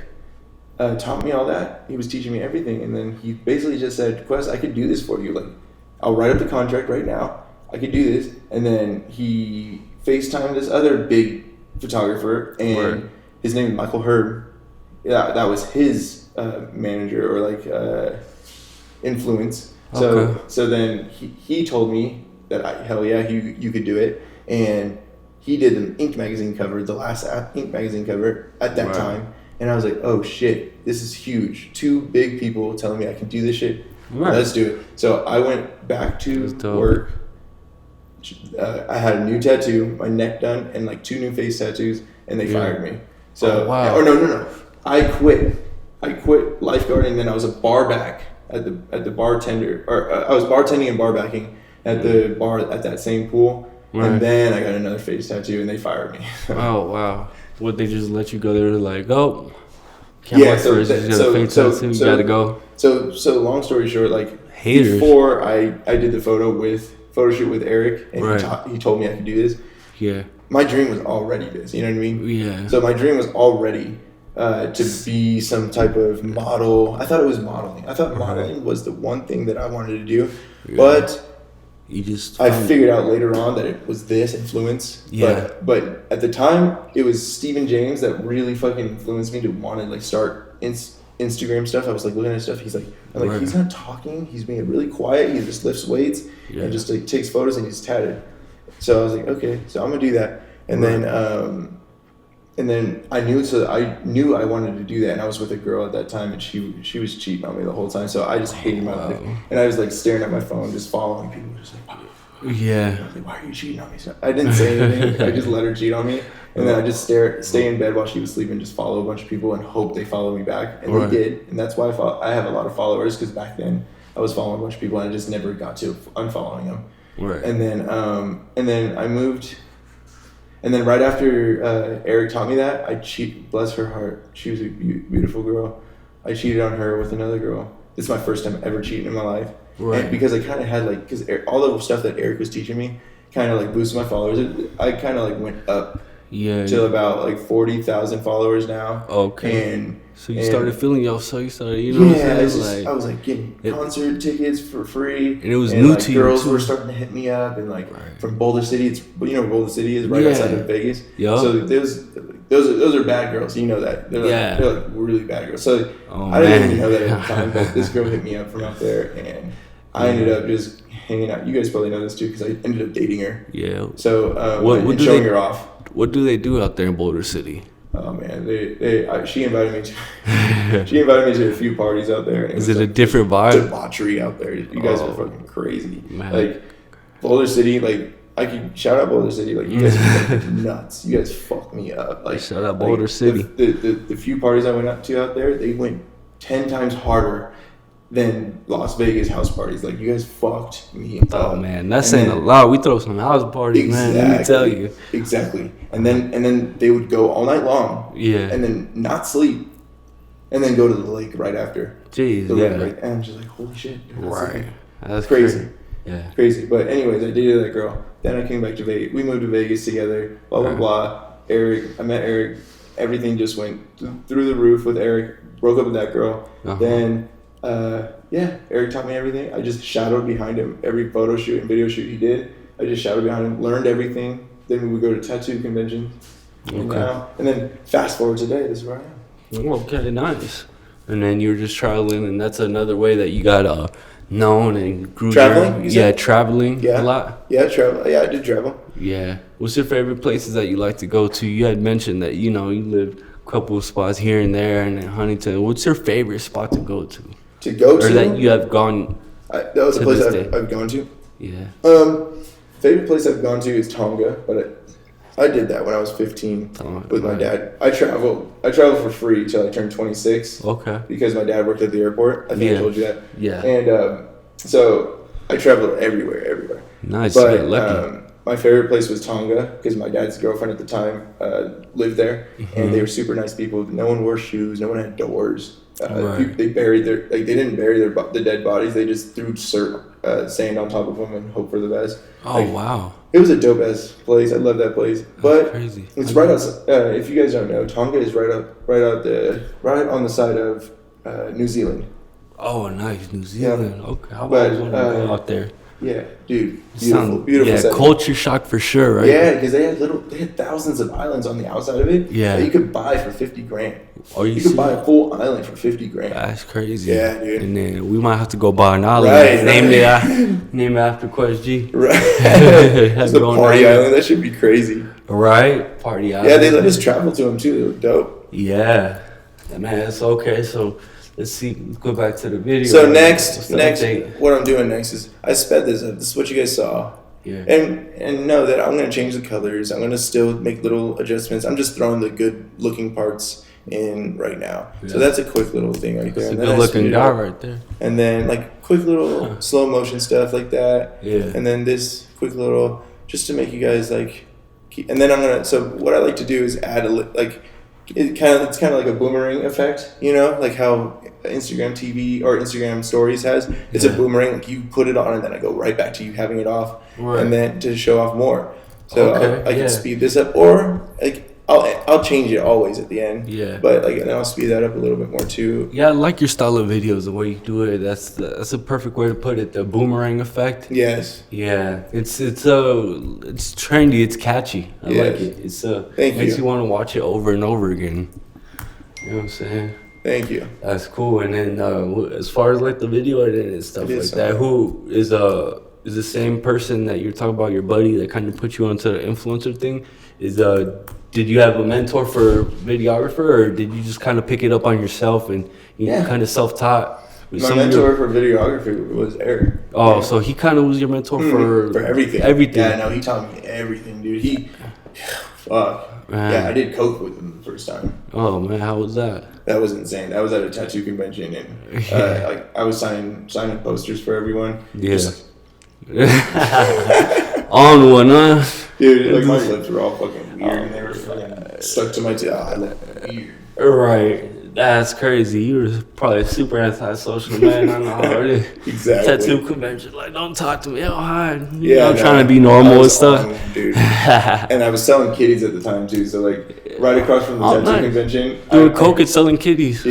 Speaker 2: taught me all that, he was teaching me everything, and then he basically just said, "Quest, I could do this for you. Like I'll write up the contract right now. I could do this," and then he FaceTime this other big photographer, and his name is Michael Herb. Yeah, that was his manager or like influence. So then he told me that hell yeah, you could do it, and he did an Ink magazine cover, the last Ink magazine cover at that time, and I was like, oh shit, this is huge. Two big people telling me I can do this shit. Let's do it. So I went back to work. I had a new tattoo, my neck done, and like 2 new face tattoos, and they fired me. So, or no, I quit lifeguarding, and then I was a bar back at the bartender, or I was bartending and bar backing at the bar at that same pool, and then I got another face tattoo, and they fired me.
Speaker 1: Oh wow! What, they just let you go there? Like, oh,
Speaker 2: you
Speaker 1: gotta go.
Speaker 2: So long story short, like
Speaker 1: haters.
Speaker 2: Before I did the photo shoot with Eric, and he told me I could do this.
Speaker 1: Yeah.
Speaker 2: My dream was already this, you know what I mean?
Speaker 1: Yeah.
Speaker 2: So my dream was already to be some type of model. I thought it was modeling. I thought modeling was the one thing that I wanted to do, but I figured out later on that it was this influence.
Speaker 1: Yeah.
Speaker 2: But at the time, it was Stephen James that really fucking influenced me to want to like start Instagram stuff. I was like looking at stuff. He's like, he's not talking. He's being really quiet. He just lifts weights and just like takes photos, and he's tatted. So I was like, okay, so I'm gonna do that. And then I knew I wanted to do that. And I was with a girl at that time, and she was cheating on me the whole time. So I just hated my life. And I was like staring at my phone, just following people, just like,
Speaker 1: yeah.
Speaker 2: I was like, why are you cheating on me? So I didn't say anything. I just let her cheat on me. And then I just stay in bed while she was sleeping, just follow a bunch of people and hope they follow me back. And they did. And that's why I have a lot of followers, because back then I was following a bunch of people and I just never got to unfollowing them.
Speaker 1: Right.
Speaker 2: And then I moved. And then right after Eric taught me that, I cheated. Bless her heart. She was a beautiful girl. I cheated on her with another girl. This is my first time ever cheating in my life. Right. And because I kind of had like, because all the stuff that Eric was teaching me kind of like boosted my followers. I kind of like went up to about like 40,000 followers now.
Speaker 1: Okay.
Speaker 2: And
Speaker 1: so you started feeling yourself. You started, you know what I'm saying?
Speaker 2: I was like getting concert tickets for free. And
Speaker 1: it was new to you.
Speaker 2: Girls were starting to hit me up, and like from Boulder City. You know where Boulder City is, right outside of Vegas. Yeah. So those are bad girls. You know that. They're like really bad girls. So I didn't even know that at the time, but this girl hit me up from out there, and I ended up just hanging out. You guys probably know this too, because I ended up dating her. Yeah. So and showing her off.
Speaker 1: What do they do out there in Boulder City?
Speaker 2: Oh man, she invited me to a few parties out there. And
Speaker 1: is it a different vibe?
Speaker 2: Debauchery out there. You guys are fucking crazy. Man. Like Boulder City, like I could shout out Boulder City. Like, you guys are nuts. You guys fucked me up. Like,
Speaker 1: shout out Boulder City.
Speaker 2: The few parties I went out to out there, they went 10 times harder than Las Vegas house parties. Like, you guys fucked me up.
Speaker 1: Oh man, that's saying a lot. We throw some house parties, man. Let me tell you.
Speaker 2: Exactly. And then they would go all night long.
Speaker 1: Yeah.
Speaker 2: And then not sleep. And then go to the lake right after.
Speaker 1: Jeez,
Speaker 2: the
Speaker 1: yeah.
Speaker 2: lake, right? And I'm just like, holy shit.
Speaker 1: Right. That's
Speaker 2: crazy.
Speaker 1: Yeah.
Speaker 2: Crazy. But anyways, I dated that girl. Then I came back to Vegas. We moved to Vegas together. Blah, blah, blah. I met Eric. Everything just went through the roof with Eric. Broke up with that girl. Then, Eric taught me everything. I just shadowed behind him. Every photo shoot and video shoot he did, I just shadowed behind him, learned everything. Then we would go to tattoo convention. And then fast forward today, this is where I am.
Speaker 1: Okay, nice. And then you're just traveling, and that's another way that you got known and grew.
Speaker 2: Traveling?
Speaker 1: Traveling a lot.
Speaker 2: Yeah, travel. Yeah, I did travel.
Speaker 1: Yeah. What's your favorite places that you like to go to? You had mentioned that, you lived a couple of spots here and there, and in Huntington. What's your favorite spot to go to?
Speaker 2: To go to?
Speaker 1: Or that you have gone
Speaker 2: that was a place I've gone to.
Speaker 1: Yeah.
Speaker 2: Favorite place I've gone to is Tonga, but I did that when I was 15 with my dad. I traveled for free till I turned 26.
Speaker 1: Okay.
Speaker 2: Because my dad worked at the airport. I think I told you that.
Speaker 1: Yeah.
Speaker 2: And so I traveled everywhere.
Speaker 1: Nice.
Speaker 2: But
Speaker 1: lucky.
Speaker 2: My favorite place was Tonga because my dad's girlfriend at the time lived there, and they were super nice people. No one wore shoes. No one had doors. They buried they didn't bury the dead bodies. They just threw sand on top of them and hope for the best.
Speaker 1: Oh, wow.
Speaker 2: It was a dope ass place. I love that place. But
Speaker 1: crazy.
Speaker 2: It's right outside. If you guys don't know, Tonga is right on the side of New Zealand.
Speaker 1: Oh, nice, New Zealand.
Speaker 2: Yeah.
Speaker 1: Okay, I always want to go out there.
Speaker 2: Yeah, dude, beautiful.
Speaker 1: Yeah,
Speaker 2: setting.
Speaker 1: culture shock for sure, right?
Speaker 2: Yeah, because they had thousands of islands on the outside of it.
Speaker 1: Yeah,
Speaker 2: that you could buy for $50,000.
Speaker 1: You
Speaker 2: could buy a full island for $50,000.
Speaker 1: That's crazy.
Speaker 2: Yeah, dude.
Speaker 1: And then we might have to go buy an island.
Speaker 2: Right.
Speaker 1: Name it after QuestG.
Speaker 2: Right. It's the party island. That should be crazy.
Speaker 1: Right, party island.
Speaker 2: Yeah, they let us travel to them too. They were dope.
Speaker 1: Yeah, man. It's okay. So. Let's see. Let's go back to the video.
Speaker 2: So next, what I'm doing next is I sped this up. This is what you guys saw.
Speaker 1: Yeah.
Speaker 2: And know that I'm gonna change the colors. I'm gonna still make little adjustments. I'm just throwing the good looking parts in right now. Yeah. So that's a quick little thing right there.
Speaker 1: That's a good looking guy right there.
Speaker 2: And then like quick little slow motion stuff like that.
Speaker 1: Yeah.
Speaker 2: And then this quick little just to make you guys like. And then I'm gonna. So what I like to do is add it's kind of like a boomerang effect, like how Instagram TV or Instagram Stories has. It's a boomerang. Like you put it on, and then I go right back to you having it off, and then to show off more. So I can speed this up, or like I'll change it always at the end.
Speaker 1: Yeah.
Speaker 2: But and then I'll speed that up a little bit more too.
Speaker 1: Yeah, I like your style of videos, the way you do it. That's a perfect way to put it. The boomerang effect.
Speaker 2: Yes.
Speaker 1: Yeah, it's trendy. It's catchy. I like it. It's makes you want to watch it over and over again. You know what I'm saying?
Speaker 2: Thank you.
Speaker 1: That's cool. And then as far as like the video editing and stuff like that, who is the same person that you're talking about, your buddy that kind of put you onto the influencer thing? Did you have a mentor for videographer, or did you just kind of pick it up on yourself and you kind of self-taught?
Speaker 2: My mentor for videography was Eric.
Speaker 1: Oh, so he kind of was your mentor for
Speaker 2: everything.
Speaker 1: Everything.
Speaker 2: Yeah, no, he taught me everything, dude. Fuck. Man. Yeah, I did coke with him the first time.
Speaker 1: Oh man, how was that?
Speaker 2: That was insane. That was at a tattoo convention, and I was signing posters for everyone.
Speaker 1: Yeah. On one, huh?
Speaker 2: Dude, like my lips were all fucking weird, and they were fucking stuck to my teeth. I look weird.
Speaker 1: Right. That's crazy. You were probably a super antisocial man. I know how it is.
Speaker 2: Exactly.
Speaker 1: Tattoo convention, like, don't talk to me. Oh, hi. I'm trying to be normal and stuff.
Speaker 2: Dude. And I was selling kitties at the time, too. So, like, right across from the tattoo convention.
Speaker 1: Doing coke and selling kitties.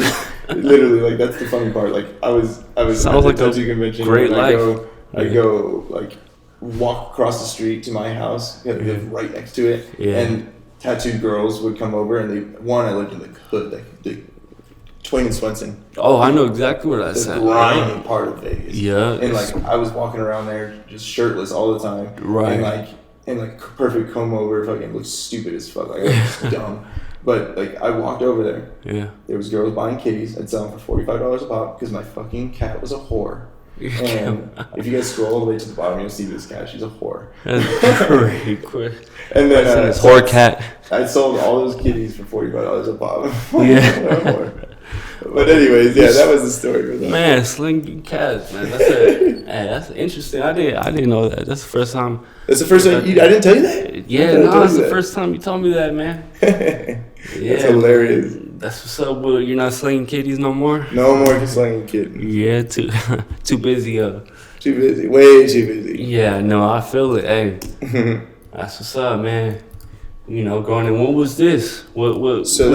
Speaker 2: Literally, like, that's the funny part. Like, I was
Speaker 1: Sounds
Speaker 2: at the
Speaker 1: like
Speaker 2: tattoo convention.
Speaker 1: Great life.
Speaker 2: I go, like, walk across the street to my house. I live right next to it.
Speaker 1: Yeah.
Speaker 2: And tattooed girls would come over, and I lived in the hood, like, the Twain and Swenson.
Speaker 1: Oh, I know exactly where that's
Speaker 2: the
Speaker 1: at.
Speaker 2: The grimy part of Vegas.
Speaker 1: Yeah.
Speaker 2: And like I was walking around there just shirtless all the time.
Speaker 1: Right.
Speaker 2: And perfect comb over, fucking looked stupid as fuck. Like I was dumb. But like I walked over there.
Speaker 1: Yeah.
Speaker 2: There was girls buying kitties. I'd sell them for $45 a pop because my fucking cat was a whore. And if you guys scroll all the way to the bottom, you'll see this cat. She's a whore.
Speaker 1: That's great.
Speaker 2: And then
Speaker 1: It's whore cat.
Speaker 2: I sold all those kitties for $45 a pop.
Speaker 1: Yeah.
Speaker 2: But anyways, yeah, that was the story.
Speaker 1: Man, slinging cats, man. That's it. Hey, that's interesting. I didn't know that. That's the first time.
Speaker 2: That's the first time. I didn't tell you that.
Speaker 1: Yeah, no, that's the first time you told me that, man.
Speaker 2: Yeah, that's hilarious.
Speaker 1: That's what's up. Well, you're not slinging kitties no more.
Speaker 2: No more slinging kittens.
Speaker 1: Yeah, too busy.
Speaker 2: Too busy. Way too busy.
Speaker 1: Yeah, no, I feel it. Hey, that's what's up, man. You know, going in. What was this? What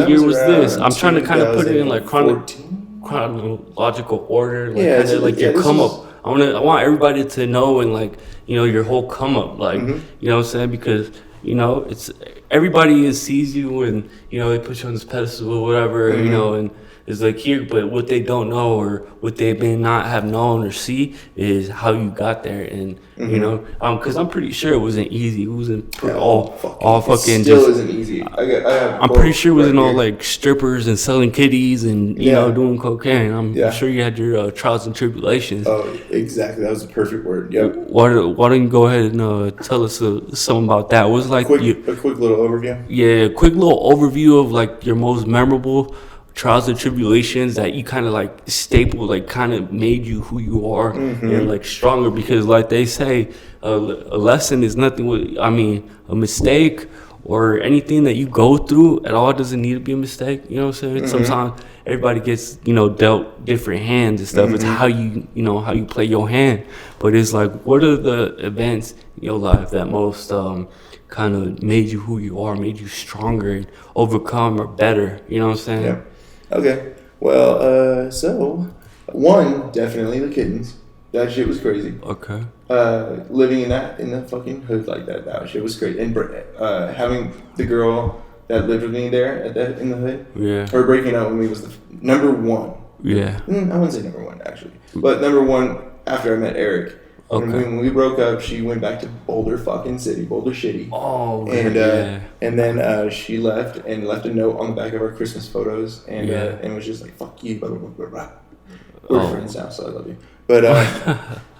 Speaker 1: year was this? I'm trying to kind of put it in like chronological order, like kind of like your come up. I want everybody to know and like, you know, your whole come up, like, you know what I'm saying? Because, you know, it's everybody sees you and, you know, they put you on this pedestal or whatever, you know, and it's like here, but what they don't know or what they may not have known or see is how you got there. And, you know, because I'm pretty sure it wasn't easy. It wasn't all fucking.
Speaker 2: It still isn't easy.
Speaker 1: I'm pretty sure it wasn't all like strippers and selling kitties and, you know, doing cocaine. I'm sure you had your trials and tribulations.
Speaker 2: Oh, exactly. That was the perfect word. Yep.
Speaker 1: Why don't you go ahead and tell us something about that? What was like
Speaker 2: a quick little overview?
Speaker 1: Yeah, a quick little overview of like your most memorable trials and tribulations that you kind of like staple, like kind of made you who you are and like stronger, because like they say, a lesson is nothing a mistake or anything that you go through at all doesn't need to be a mistake. You know what I'm saying? Sometimes everybody gets, you know, dealt different hands and stuff. It's how you know, how you play your hand. But it's like, what are the events in your life that most kind of made you who you are, made you stronger and overcome or better? You know what I'm saying?
Speaker 2: Yeah. Okay. Well, so one, definitely the kittens. That shit was crazy.
Speaker 1: Okay.
Speaker 2: Living in the fucking hood like that shit was crazy. And having the girl that lived with me there in the hood.
Speaker 1: Yeah.
Speaker 2: Her breaking up with me was the number one.
Speaker 1: Yeah.
Speaker 2: I wouldn't say number one actually, but number one after I met Eric. Okay. When we broke up, she went back to Boulder Shitty.
Speaker 1: Oh,
Speaker 2: and then she left a note on the back of our Christmas photos, and was just like, "Fuck you, blah blah blah blah." We're friends now, so I love you. But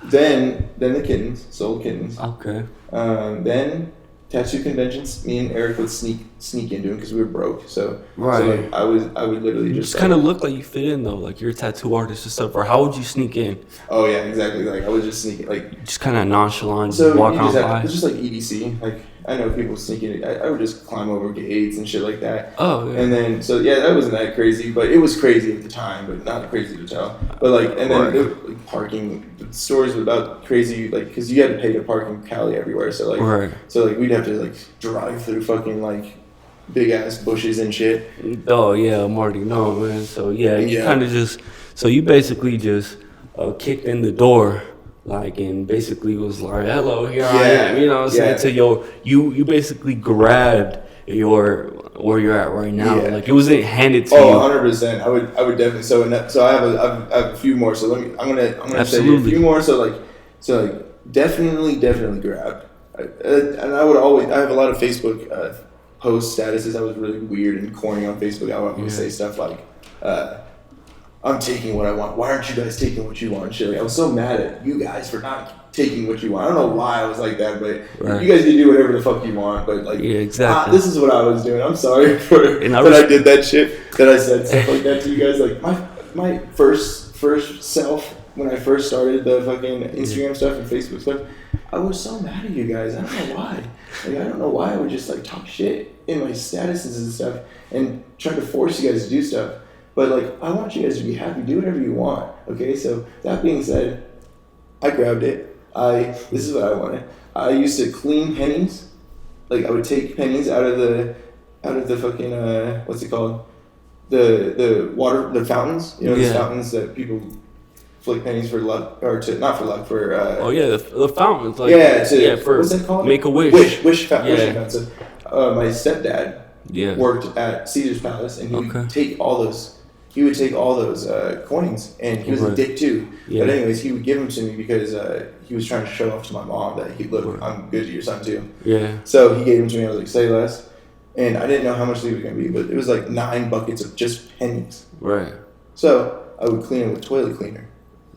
Speaker 2: then the kittens, sold kittens.
Speaker 1: Okay.
Speaker 2: Then tattoo conventions. Me and Eric would sneak into them because we were broke. So
Speaker 1: right.
Speaker 2: So like I would literally just
Speaker 1: kind of look like you fit in though, like you're a tattoo artist and stuff. Or how would you sneak in?
Speaker 2: Oh yeah, exactly. Like I would just sneak in, like
Speaker 1: just kind of nonchalant,
Speaker 2: so
Speaker 1: walk on by.
Speaker 2: It's just like EDC. Like I know people sneak in. I would just climb over gates and shit like that.
Speaker 1: Oh yeah.
Speaker 2: And then so yeah, that wasn't that crazy, but it was crazy at the time, but not crazy to tell. But like and then like parking. The stories about crazy, like because you had to pay to park in Cali everywhere. So like so like we'd have to like drive through fucking like big ass bushes and shit.
Speaker 1: Oh yeah, I'm already know, man. So yeah, you kind of just you basically just kicked in the door. Like, and basically was like, hello, here I am, you know what I'm saying? So you basically grabbed where you're at right now. Yeah. Like, it wasn't handed to you.
Speaker 2: 100%. I would definitely, so I have a few more, so I'm gonna say a few more, so definitely grabbed. And I have a lot of Facebook post statuses. I was really weird and corny on Facebook. I would say stuff like, I'm taking what I want. Why aren't you guys taking what you want? Shit. Like, I was so mad at you guys for not taking what you want. I don't know why I was like that, but you guys can do whatever the fuck you want. But like,
Speaker 1: exactly.
Speaker 2: This is what I was doing. I'm sorry I did that shit. That I said stuff like that to you guys. Like my first self when I first started the fucking Instagram stuff and Facebook stuff, I was so mad at you guys. I don't know why. Like I don't know why I would just like talk shit in my statuses and stuff and try to force you guys to do stuff. But, like, I want you guys to be happy. Do whatever you want, okay? So, that being said, I grabbed it. This is what I wanted. I used to clean pennies. Like, I would take pennies out of the fucking, what's it called? The water, the fountains. You know, the fountains that people flick pennies for luck, or not for luck, for...
Speaker 1: the fountains. Like,
Speaker 2: for... What's that called?
Speaker 1: Make a wish.
Speaker 2: Wish fountain. So, my stepdad worked at Caesar's Palace, and he would take all those... He would take all those coins, and he was a dick too. Yeah. But anyways, he would give them to me because he was trying to show off to my mom that I'm good to your son too. Yeah. So he gave them to me. I was like, say less. And I didn't know how much they were going to be, but it was like 9 buckets of just pennies. Right. So I would clean them with toilet cleaner.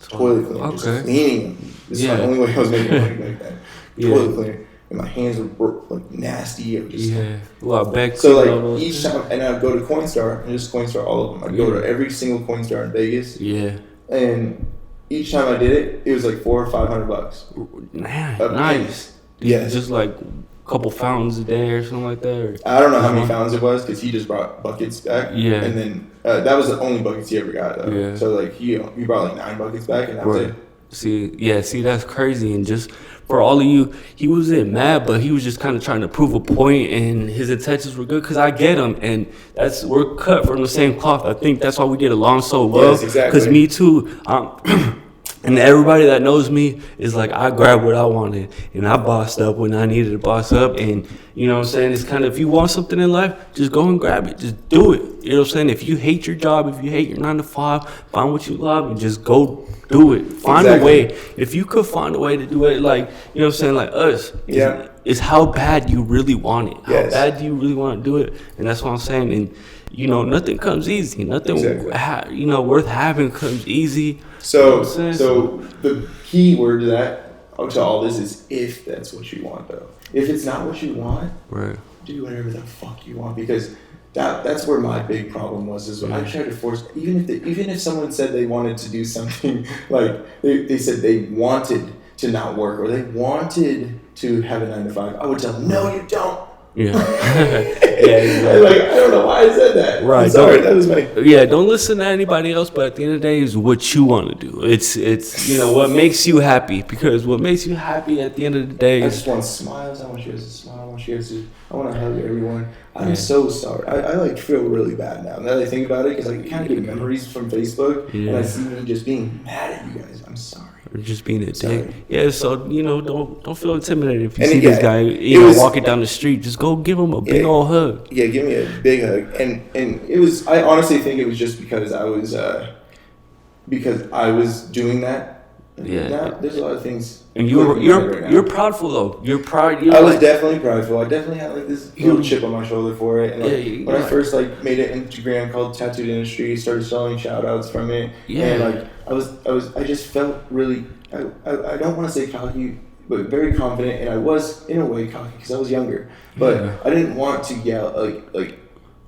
Speaker 2: toilet cleaner, just cleaning them. This is the only way I was making money like that. Toilet cleaner. And my hands were like nasty. I was just so like each time, and I'd go to Coinstar, and just Coinstar all of them. I'd go to every single Coinstar in Vegas.
Speaker 1: Yeah.
Speaker 2: And each time I did it, it was like $400 or $500.
Speaker 1: Man, nice.
Speaker 2: Yeah.
Speaker 1: Just like a couple fountains a day or something like that. Or,
Speaker 2: I don't know how many fountains it was because he just brought buckets back.
Speaker 1: Yeah.
Speaker 2: And then that was the only buckets he ever got though.
Speaker 1: Yeah.
Speaker 2: So like he brought like 9 buckets back, and that was it.
Speaker 1: See, that's crazy. And just for all of you, he wasn't mad, but he was just kind of trying to prove a point, and his intentions were good because I get him, and we're cut from the same cloth. I think that's why we get along so well.
Speaker 2: Yes, exactly.
Speaker 1: Because me too. And everybody that knows me is like, I grabbed what I wanted, and I bossed up when I needed to boss up. And you know what I'm saying? It's kind of, if you want something in life, just go and grab it. Just do it. You know what I'm saying? If you hate your job, if you hate your 9 to 5, find what you love and just go do it. Find a way. If you could find a way to do it, like, you know what I'm saying? Like us. It's how bad you really want it. How bad do you really want to do it? And that's what I'm saying. And, you know, nothing comes easy. Nothing, worth having comes easy.
Speaker 2: So the key word to all this is if that's what you want, though. If it's not what you want, do whatever the fuck you want, because that's where my big problem was. Is when I tried to force, even if someone said they wanted to do something, like they said they wanted to not work or they wanted to have a 9 to 5, I would tell them, no, you don't.
Speaker 1: Yeah.
Speaker 2: Exactly. Like, I don't know why I said that.
Speaker 1: Right.
Speaker 2: I'm sorry, that was my...
Speaker 1: don't listen to anybody else, but at the end of the day, is what you want to do. It's what makes you happy, because what makes you happy at the end of the day
Speaker 2: I just want smiles. I want you guys to smile. I want to hug everyone. I'm so sorry. I like feel really bad now that I think about it, because I kind of get memories from Facebook, and I see me just being mad at you guys. I'm sorry.
Speaker 1: Or just being a dick. Yeah, so don't feel intimidated if you see
Speaker 2: this
Speaker 1: guy walking down the street. Just go give him a big old hug.
Speaker 2: Yeah, give me a big hug. And it was, I honestly think it was just because I was doing that.
Speaker 1: Yeah.
Speaker 2: Now, there's a lot of things.
Speaker 1: And you're proudful though. I
Speaker 2: was definitely prideful. I definitely had like this little chip on my shoulder for it. And when I first made an Instagram called Tattooed Industry, started selling shout outs from it. Yeah. And I just felt really, I don't want to say cocky, but very confident. And I was in a way cocky because I was younger, but I didn't want to yell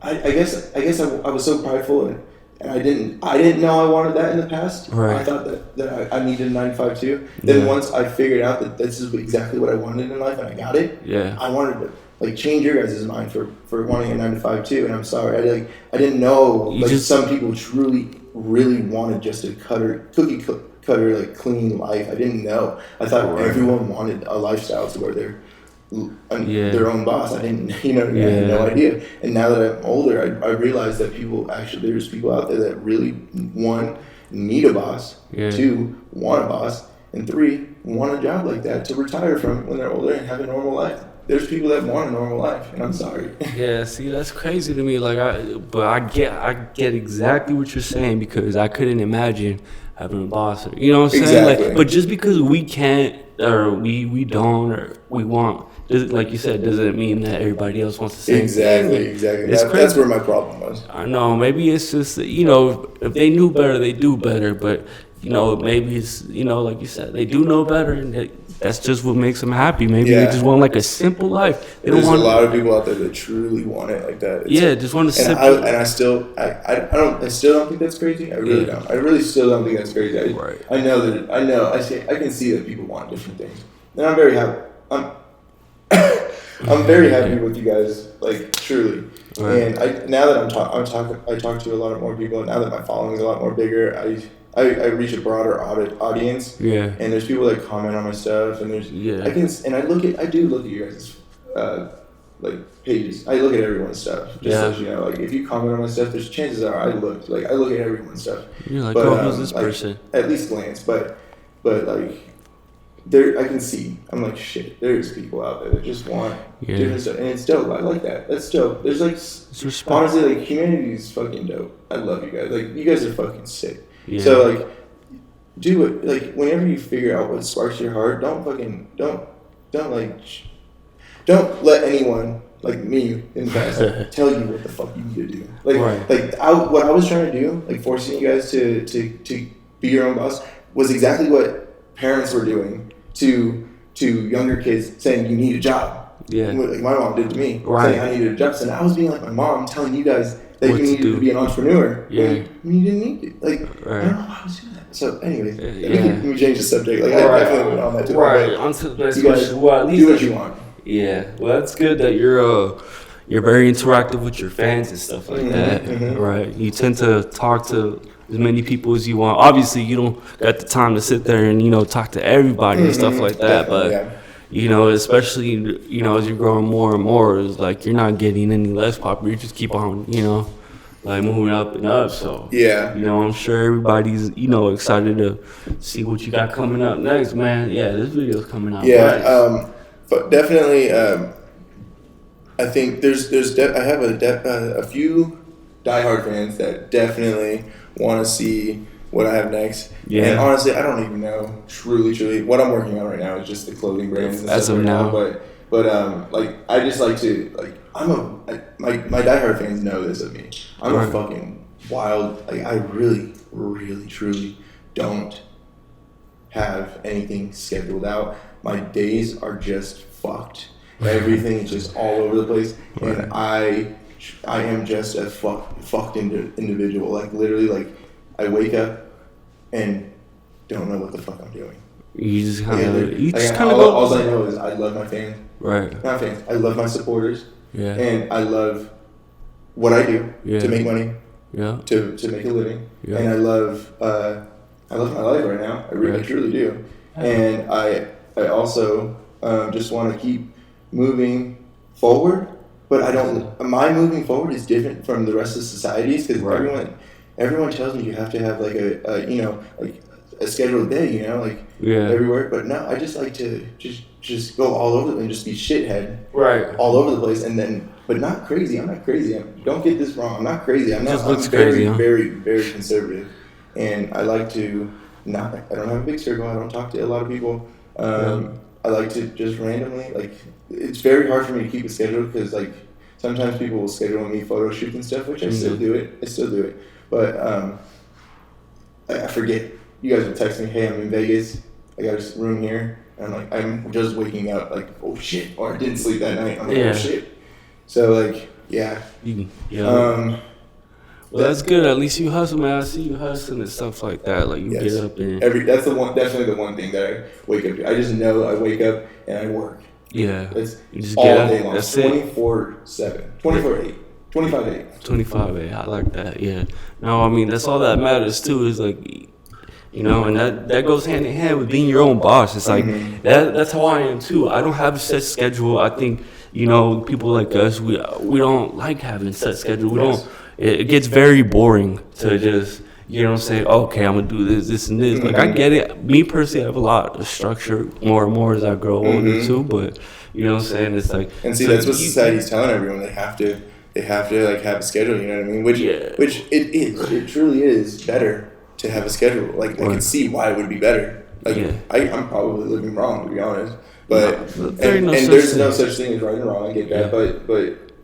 Speaker 2: I guess I was so prideful and I didn't know I wanted that in the past.
Speaker 1: Right.
Speaker 2: I thought that I needed a 9 to 5 too. Then once I figured out that this is exactly what I wanted in life and I got it, I wanted to change your guys' mind for wanting a 9 to 5 too. And I'm sorry, I didn't know some people truly really wanted just a cookie cutter clean life. I didn't know. I thought everyone wanted a lifestyle to where they're their own boss. I didn't, I had no idea. And now that I'm older, I realize that there's people out there that really, 1, need a boss, 2, want a boss, and 3, want a job like that to retire from when they're older and have a normal life. There's people that want a normal life, and I'm sorry.
Speaker 1: Yeah, see, that's crazy to me. But I get exactly what you're saying, because I couldn't imagine having a boss. You know what I'm saying?
Speaker 2: Exactly.
Speaker 1: But just because we can't, or we don't, or we want, like you said, doesn't mean that everybody else wants the same thing.
Speaker 2: Exactly. That's where my problem was.
Speaker 1: I know. Maybe it's just that, if they knew better, they do better. But maybe it's like you said, they do know better, and that's just what makes them happy. Maybe they just want a simple life.
Speaker 2: There's a lot of people out there that truly want it like that.
Speaker 1: Just want a simple.
Speaker 2: I still don't think that's crazy. I really don't. I really still don't think that's crazy. I can see that people want different things, and I'm very happy. I'm very happy with you guys, truly. Right. And now that I talk to a lot more people, and now that my following is a lot more bigger, I reach a broader audience. Yeah. And there's people that comment on my stuff, and I do look at you guys' pages. I look at everyone's stuff. Just so you know, if you comment on my stuff, there's chances are I look at everyone's stuff.
Speaker 1: You're like, who's this person?
Speaker 2: At least glance, but there, I can see. I'm like, shit. There's people out there that just want different stuff, and it's dope. I like that. That's dope. There's honestly, humanity is fucking dope. I love you guys. You guys are fucking sick. Yeah. So do it. Whenever you figure out what sparks your heart, don't let anyone like me in the past tell you what the fuck you need to do. What I was trying to do, forcing you guys to be your own boss. was exactly what parents were doing to younger kids, saying you need a job.
Speaker 1: Yeah.
Speaker 2: Like my mom did to me,
Speaker 1: Right.
Speaker 2: saying I needed a job. So I was being like my mom, telling you guys that you needed to be an entrepreneur.
Speaker 1: Yeah.
Speaker 2: When you didn't need it. Like,
Speaker 1: right.
Speaker 2: I don't know why I was doing that. So, anyways,
Speaker 1: yeah.
Speaker 2: let me change the subject. Like, I definitely went on that too.
Speaker 1: Right. On to the next
Speaker 2: you guys
Speaker 1: question. Well, at least
Speaker 2: do what you want.
Speaker 1: Yeah. Well, that's good that you're very interactive with your fans and stuff like that. Right. You tend to talk to as many people as you want. Obviously, you don't got the time to sit there and, talk to everybody and stuff like that. But, especially, as you're growing more and more, it's like you're not getting any less popular. You just keep on, like moving up and up. So, I'm sure everybody's, excited to see what you got coming up next, man. Yeah, this video's coming out.
Speaker 2: Yeah. Nice. But definitely, I think I have a few diehard fans that definitely want to see what I have next. Yeah. And honestly, I don't even know truly what I'm working on right now is just the clothing brands.
Speaker 1: As of now.
Speaker 2: But like I just like to like my diehard fans know this of me. I'm a fucking wild. Like I really, really, truly don't have anything scheduled out. My days are just fucked. Everything is just all over the place, and I am just a fucked individual. Like literally, like I wake up and don't know what the fuck I'm doing.
Speaker 1: You just kind of
Speaker 2: all I know is I love my fans.
Speaker 1: Right.
Speaker 2: Not fans. I love my supporters.
Speaker 1: Yeah.
Speaker 2: And I love what I do to make money.
Speaker 1: Yeah.
Speaker 2: To make a living.
Speaker 1: Yeah.
Speaker 2: And I love my life right now. I really truly do. And I also just want to keep moving forward, but I don't. My moving forward is different from the rest of society's because everyone tells me you have to have like a scheduled day, everywhere. But no, I just like to just go all over and just be shithead, all over the place, and then but not crazy. I'm not crazy. Don't get this wrong. I'm not crazy. I'm not. I'm very, very, very conservative, and I like to not. I don't have a big circle. I don't talk to a lot of people. I like to just randomly, like, it's very hard for me to keep a schedule because, like, sometimes people will schedule me photo shoots and stuff, which I still do it. But I forget. You guys will text me, hey, I'm in Vegas. I got a room here. And I'm like, I'm just waking up, like, oh, shit. Or I didn't sleep that night. I'm like, oh, shit. So, like, yeah.
Speaker 1: Well, that's good. At least you hustle, man. I see you hustling and stuff like that. Like you get up and
Speaker 2: that's definitely the one thing that I wake up to. I just know I wake up and I work.
Speaker 1: Yeah.
Speaker 2: That's
Speaker 1: you just
Speaker 2: all
Speaker 1: get
Speaker 2: day long.
Speaker 1: That's
Speaker 2: 24/7. 24/8. 25/8.
Speaker 1: 25/8. I like that. Yeah. No, I mean that's all that matters too. Is like, and that goes hand in hand with being your own boss. It's like that's how I am too. I don't have a set schedule. I think people like us we don't like having a set schedule. We don't. It gets very boring to just, say, okay, I'm going to do this, and this. Like, I get it. Me, personally, I have a lot of structure more and more as I grow older, too. But, what I'm saying? It's like...
Speaker 2: And see, that's what society's telling everyone. They have to, like, have a schedule, you know what I mean? Which it is. It truly is better to have a schedule. Like, I can see why it would be better. Like, I'm probably living wrong, to be honest. But, and there's no such thing as right and wrong. I get that. But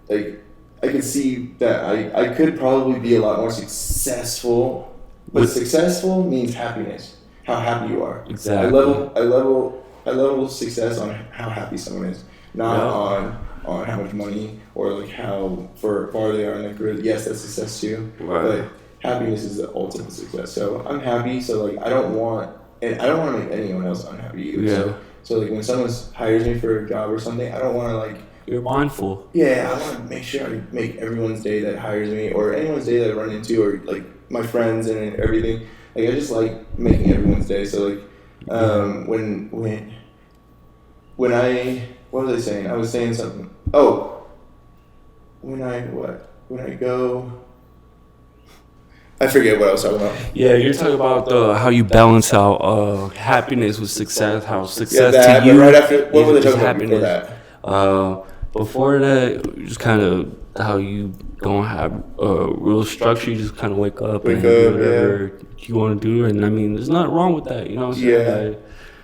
Speaker 2: like... I could see that I could probably be a lot more successful, but successful means happiness. How happy you are.
Speaker 1: Exactly.
Speaker 2: I level success on how happy someone is, not on how much money or like how far they are in their career. Yes, that's success too. Right. But happiness is the ultimate success. So I'm happy. So like I don't want to make anyone else unhappy either.
Speaker 1: Yeah.
Speaker 2: So like when someone hires me for a job or something, I don't want to like.
Speaker 1: You're mindful.
Speaker 2: Yeah, I want to make sure I make everyone's day that hires me or anyone's day that I run into or like my friends and everything. Like I just like making everyone's day. So like when I what was I saying? I was saying something. Oh, when I go. I forget what I was talking about.
Speaker 1: Yeah, you're talking about how you balance out happiness with success. How success to you.
Speaker 2: Right after, what were they talking about before that?
Speaker 1: Before that, just kind of how you don't have real structure. You just kind of wake up and do whatever you want to do. And I mean, there's nothing wrong with that. You know what I'm saying?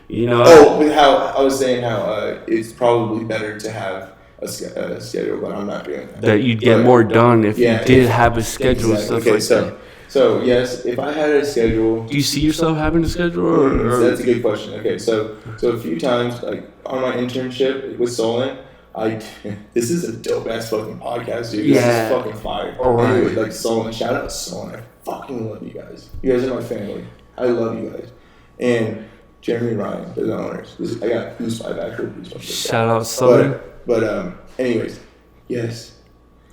Speaker 2: Yeah. How I was saying how it's probably better to have a schedule, but I'm not doing that.
Speaker 1: That you'd get more done if you did have a schedule
Speaker 2: exactly.
Speaker 1: and stuff like that.
Speaker 2: So yes, if I had a schedule.
Speaker 1: Do you see yourself having a schedule? Or?
Speaker 2: That's a good question. Okay, so a few times, like on my internship with Solon, this is a dope ass fucking podcast, dude. This is fucking fire.
Speaker 1: Right.
Speaker 2: Anyway, like Solon, shout out to Solon. I fucking love you guys. You guys are my family. I love you guys. And Jeremy and Ryan, they're the owners. I got goosebumps, actual goosebumps.
Speaker 1: Shout out Solon.
Speaker 2: But anyways, yes,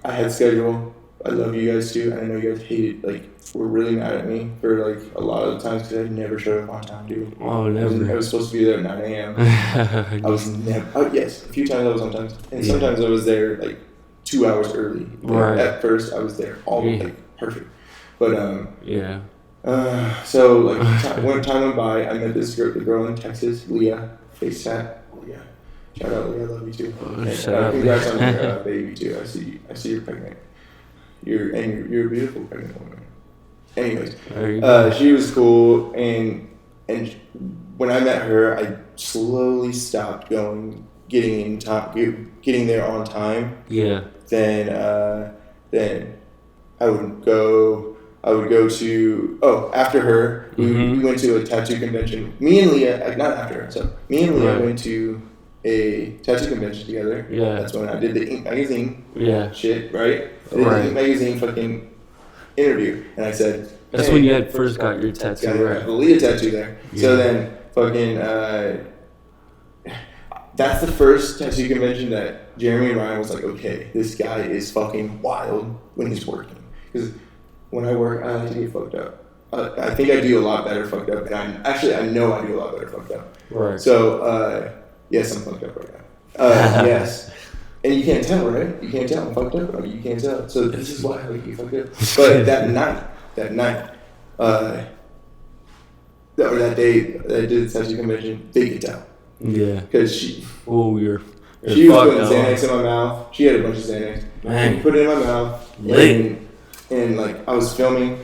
Speaker 2: I had schedule. I love you guys too. I know you guys hate it. Like, were really mad at me for like a lot of the times because I never showed up on time, dude.
Speaker 1: Oh, never.
Speaker 2: I was supposed to be there at 9 a.m. I was never. Oh, yes, a few times I was on time, and sometimes I was there like 2 hours early.
Speaker 1: Right.
Speaker 2: At first, I was there all like perfect, but
Speaker 1: yeah.
Speaker 2: So like when time went by, I met this girl, the girl in Texas, Leah, face tat. Leah, shout out Leah, I love you too. Congrats on your baby too. I see you're pregnant. You're a beautiful pregnant woman. Anyways, she was cool, and when I met her, I slowly stopped getting there on time.
Speaker 1: Yeah.
Speaker 2: Then I would go to after her we went to a tattoo convention. Me and Leah, not after her. So me and Leah went to a tattoo convention together.
Speaker 1: Yeah.
Speaker 2: That's when I did the Ink magazine.
Speaker 1: Yeah.
Speaker 2: Shit, right? I did the Ink magazine fucking interview, and I said.
Speaker 1: That's when you had first got your tattoo, right?
Speaker 2: The Leah tattoo there. Yeah. So then fucking that's the first tattoo convention that Jeremy and Ryan was like, okay, this guy is fucking wild when he's working. Because when I work, I like to get fucked up. I think I do a lot better fucked up, and I know I do a lot better fucked up. Right. So yes, I'm fucked up right now. Yes. And you can't tell, right? You can't tell I'm fucked up. You can't tell. So this is why I like you fucked up. But that night, or that day that I did the tattoo convention, they could tell. Yeah. Because she was putting Xanax in my mouth. She had a bunch of Xanax. And put it in my mouth. And like I was filming.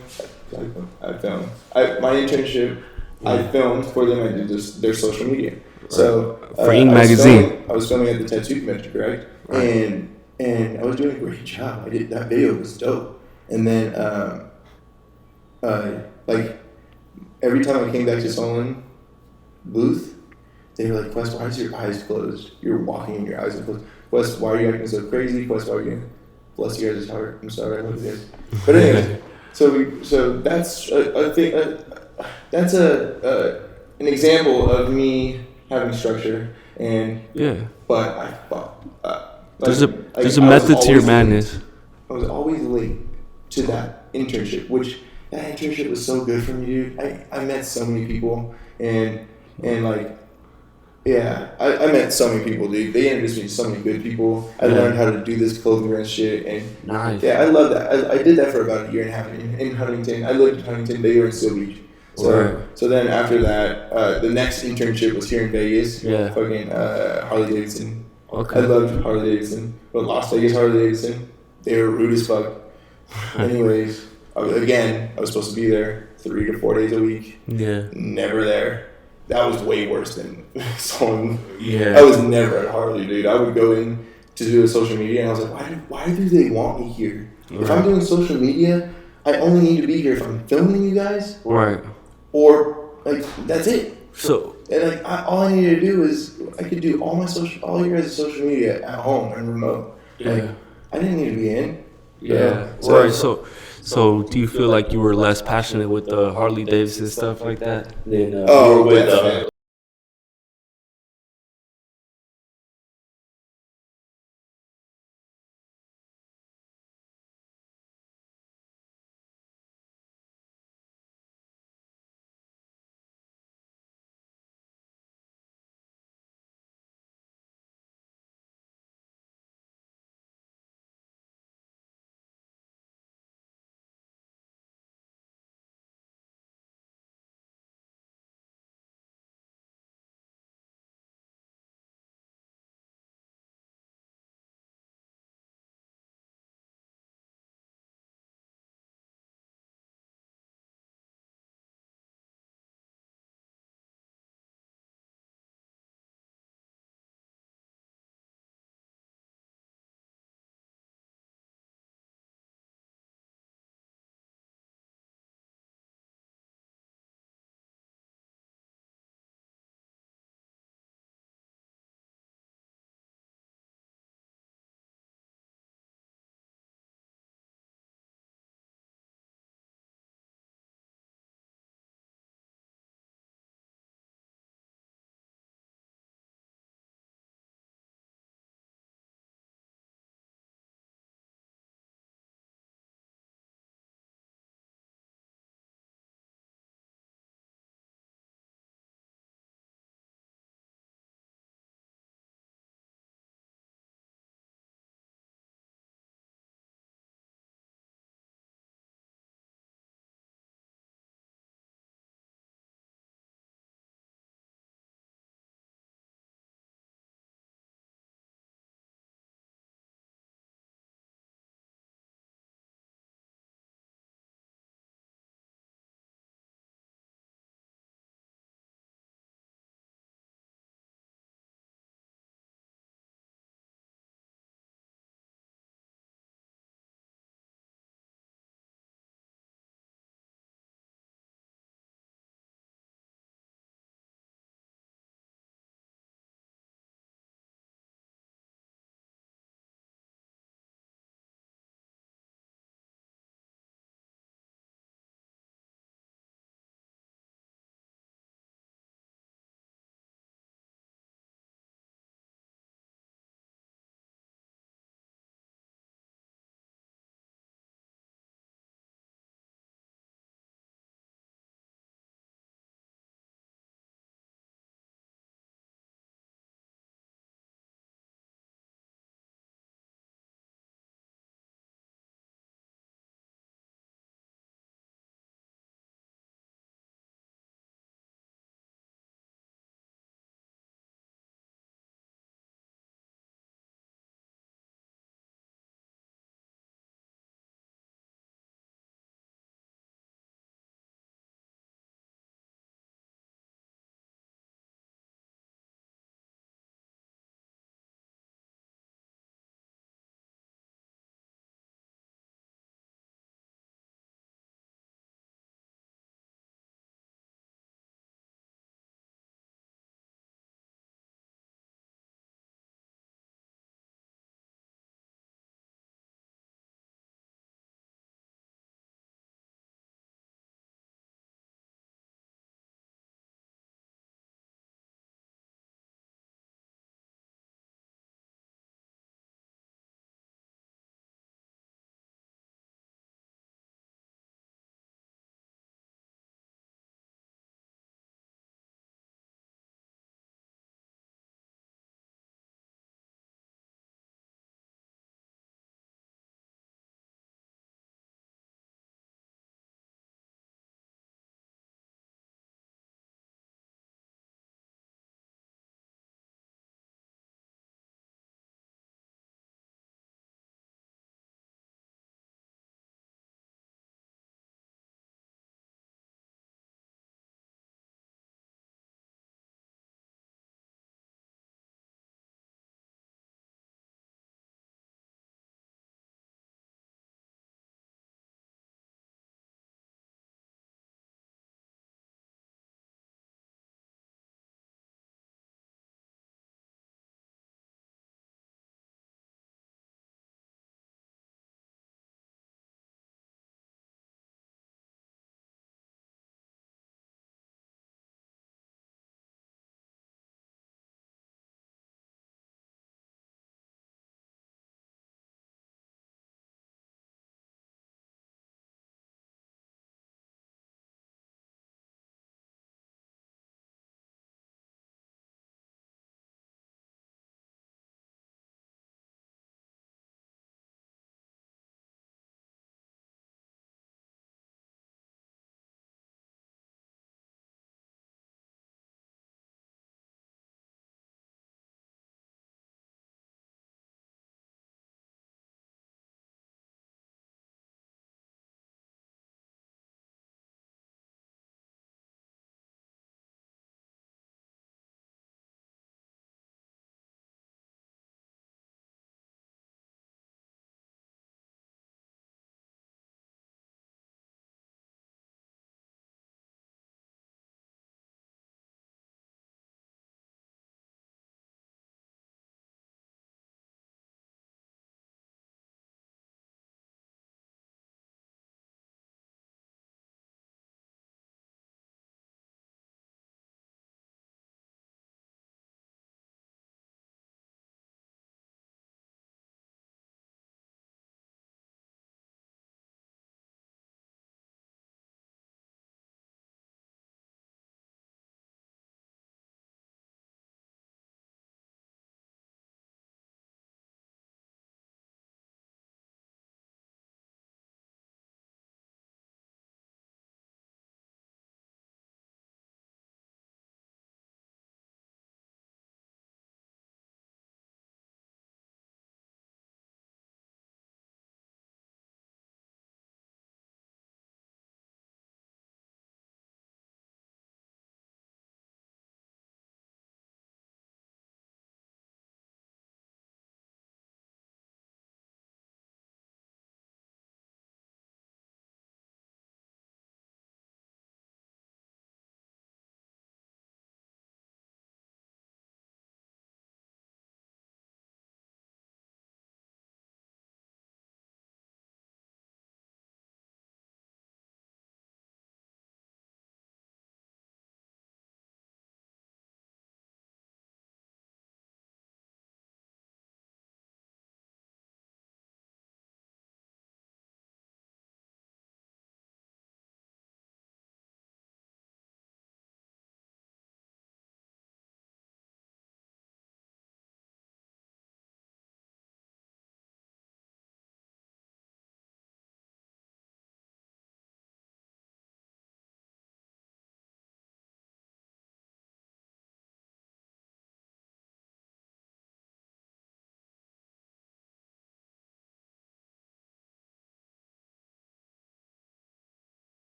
Speaker 2: I filmed. My internship, I filmed for them. I did their social media. So
Speaker 1: for Ink magazine.
Speaker 2: I was filming at the tattoo convention, correct? Right. And I was doing a great job. That video was dope. And then like every time I came back to Solon booth, they were like, Quest, why is your eyes closed? You're walking and your eyes are closed. Quest, why are you acting so crazy? Quest, why are you? Bless you guys' heart. I'm sorry, I love you guys. But anyway, so that's that's an example of me having structure and But
Speaker 1: there's a method to your madness.
Speaker 2: I was always late to that internship, which that internship was so good for me, dude. I met so many people and like. Yeah, I met so many people, dude. They introduced me to so many good people. I learned how to do this clothing brand shit, and
Speaker 1: nice.
Speaker 2: Yeah, I love that. I did that for about a year and a half in Huntington. I lived in Huntington. They were in Seal Beach. So then after that, the next internship was here in Vegas. Yeah. Fucking Harley Davidson. Okay. I loved Harley Davidson, but Las Vegas Harley Davidson, they were rude as fuck. Anyways, I was supposed to be there 3 to 4 days a week. Yeah. Never there. That was way worse than someone. Yeah. I was never at Harley, dude. I would go in to do a social media, and I was like, why do they want me here? Right. If I'm doing social media, I only need to be here if I'm filming you guys. Right. Or, like, that's it. So. And, like, all I need to do is, I could do all your guys' social media at home and remote. Yeah. Like, I didn't need to be in.
Speaker 1: Yeah. Right. So do you feel like you were less passionate with the Harley Davidson stuff like that than with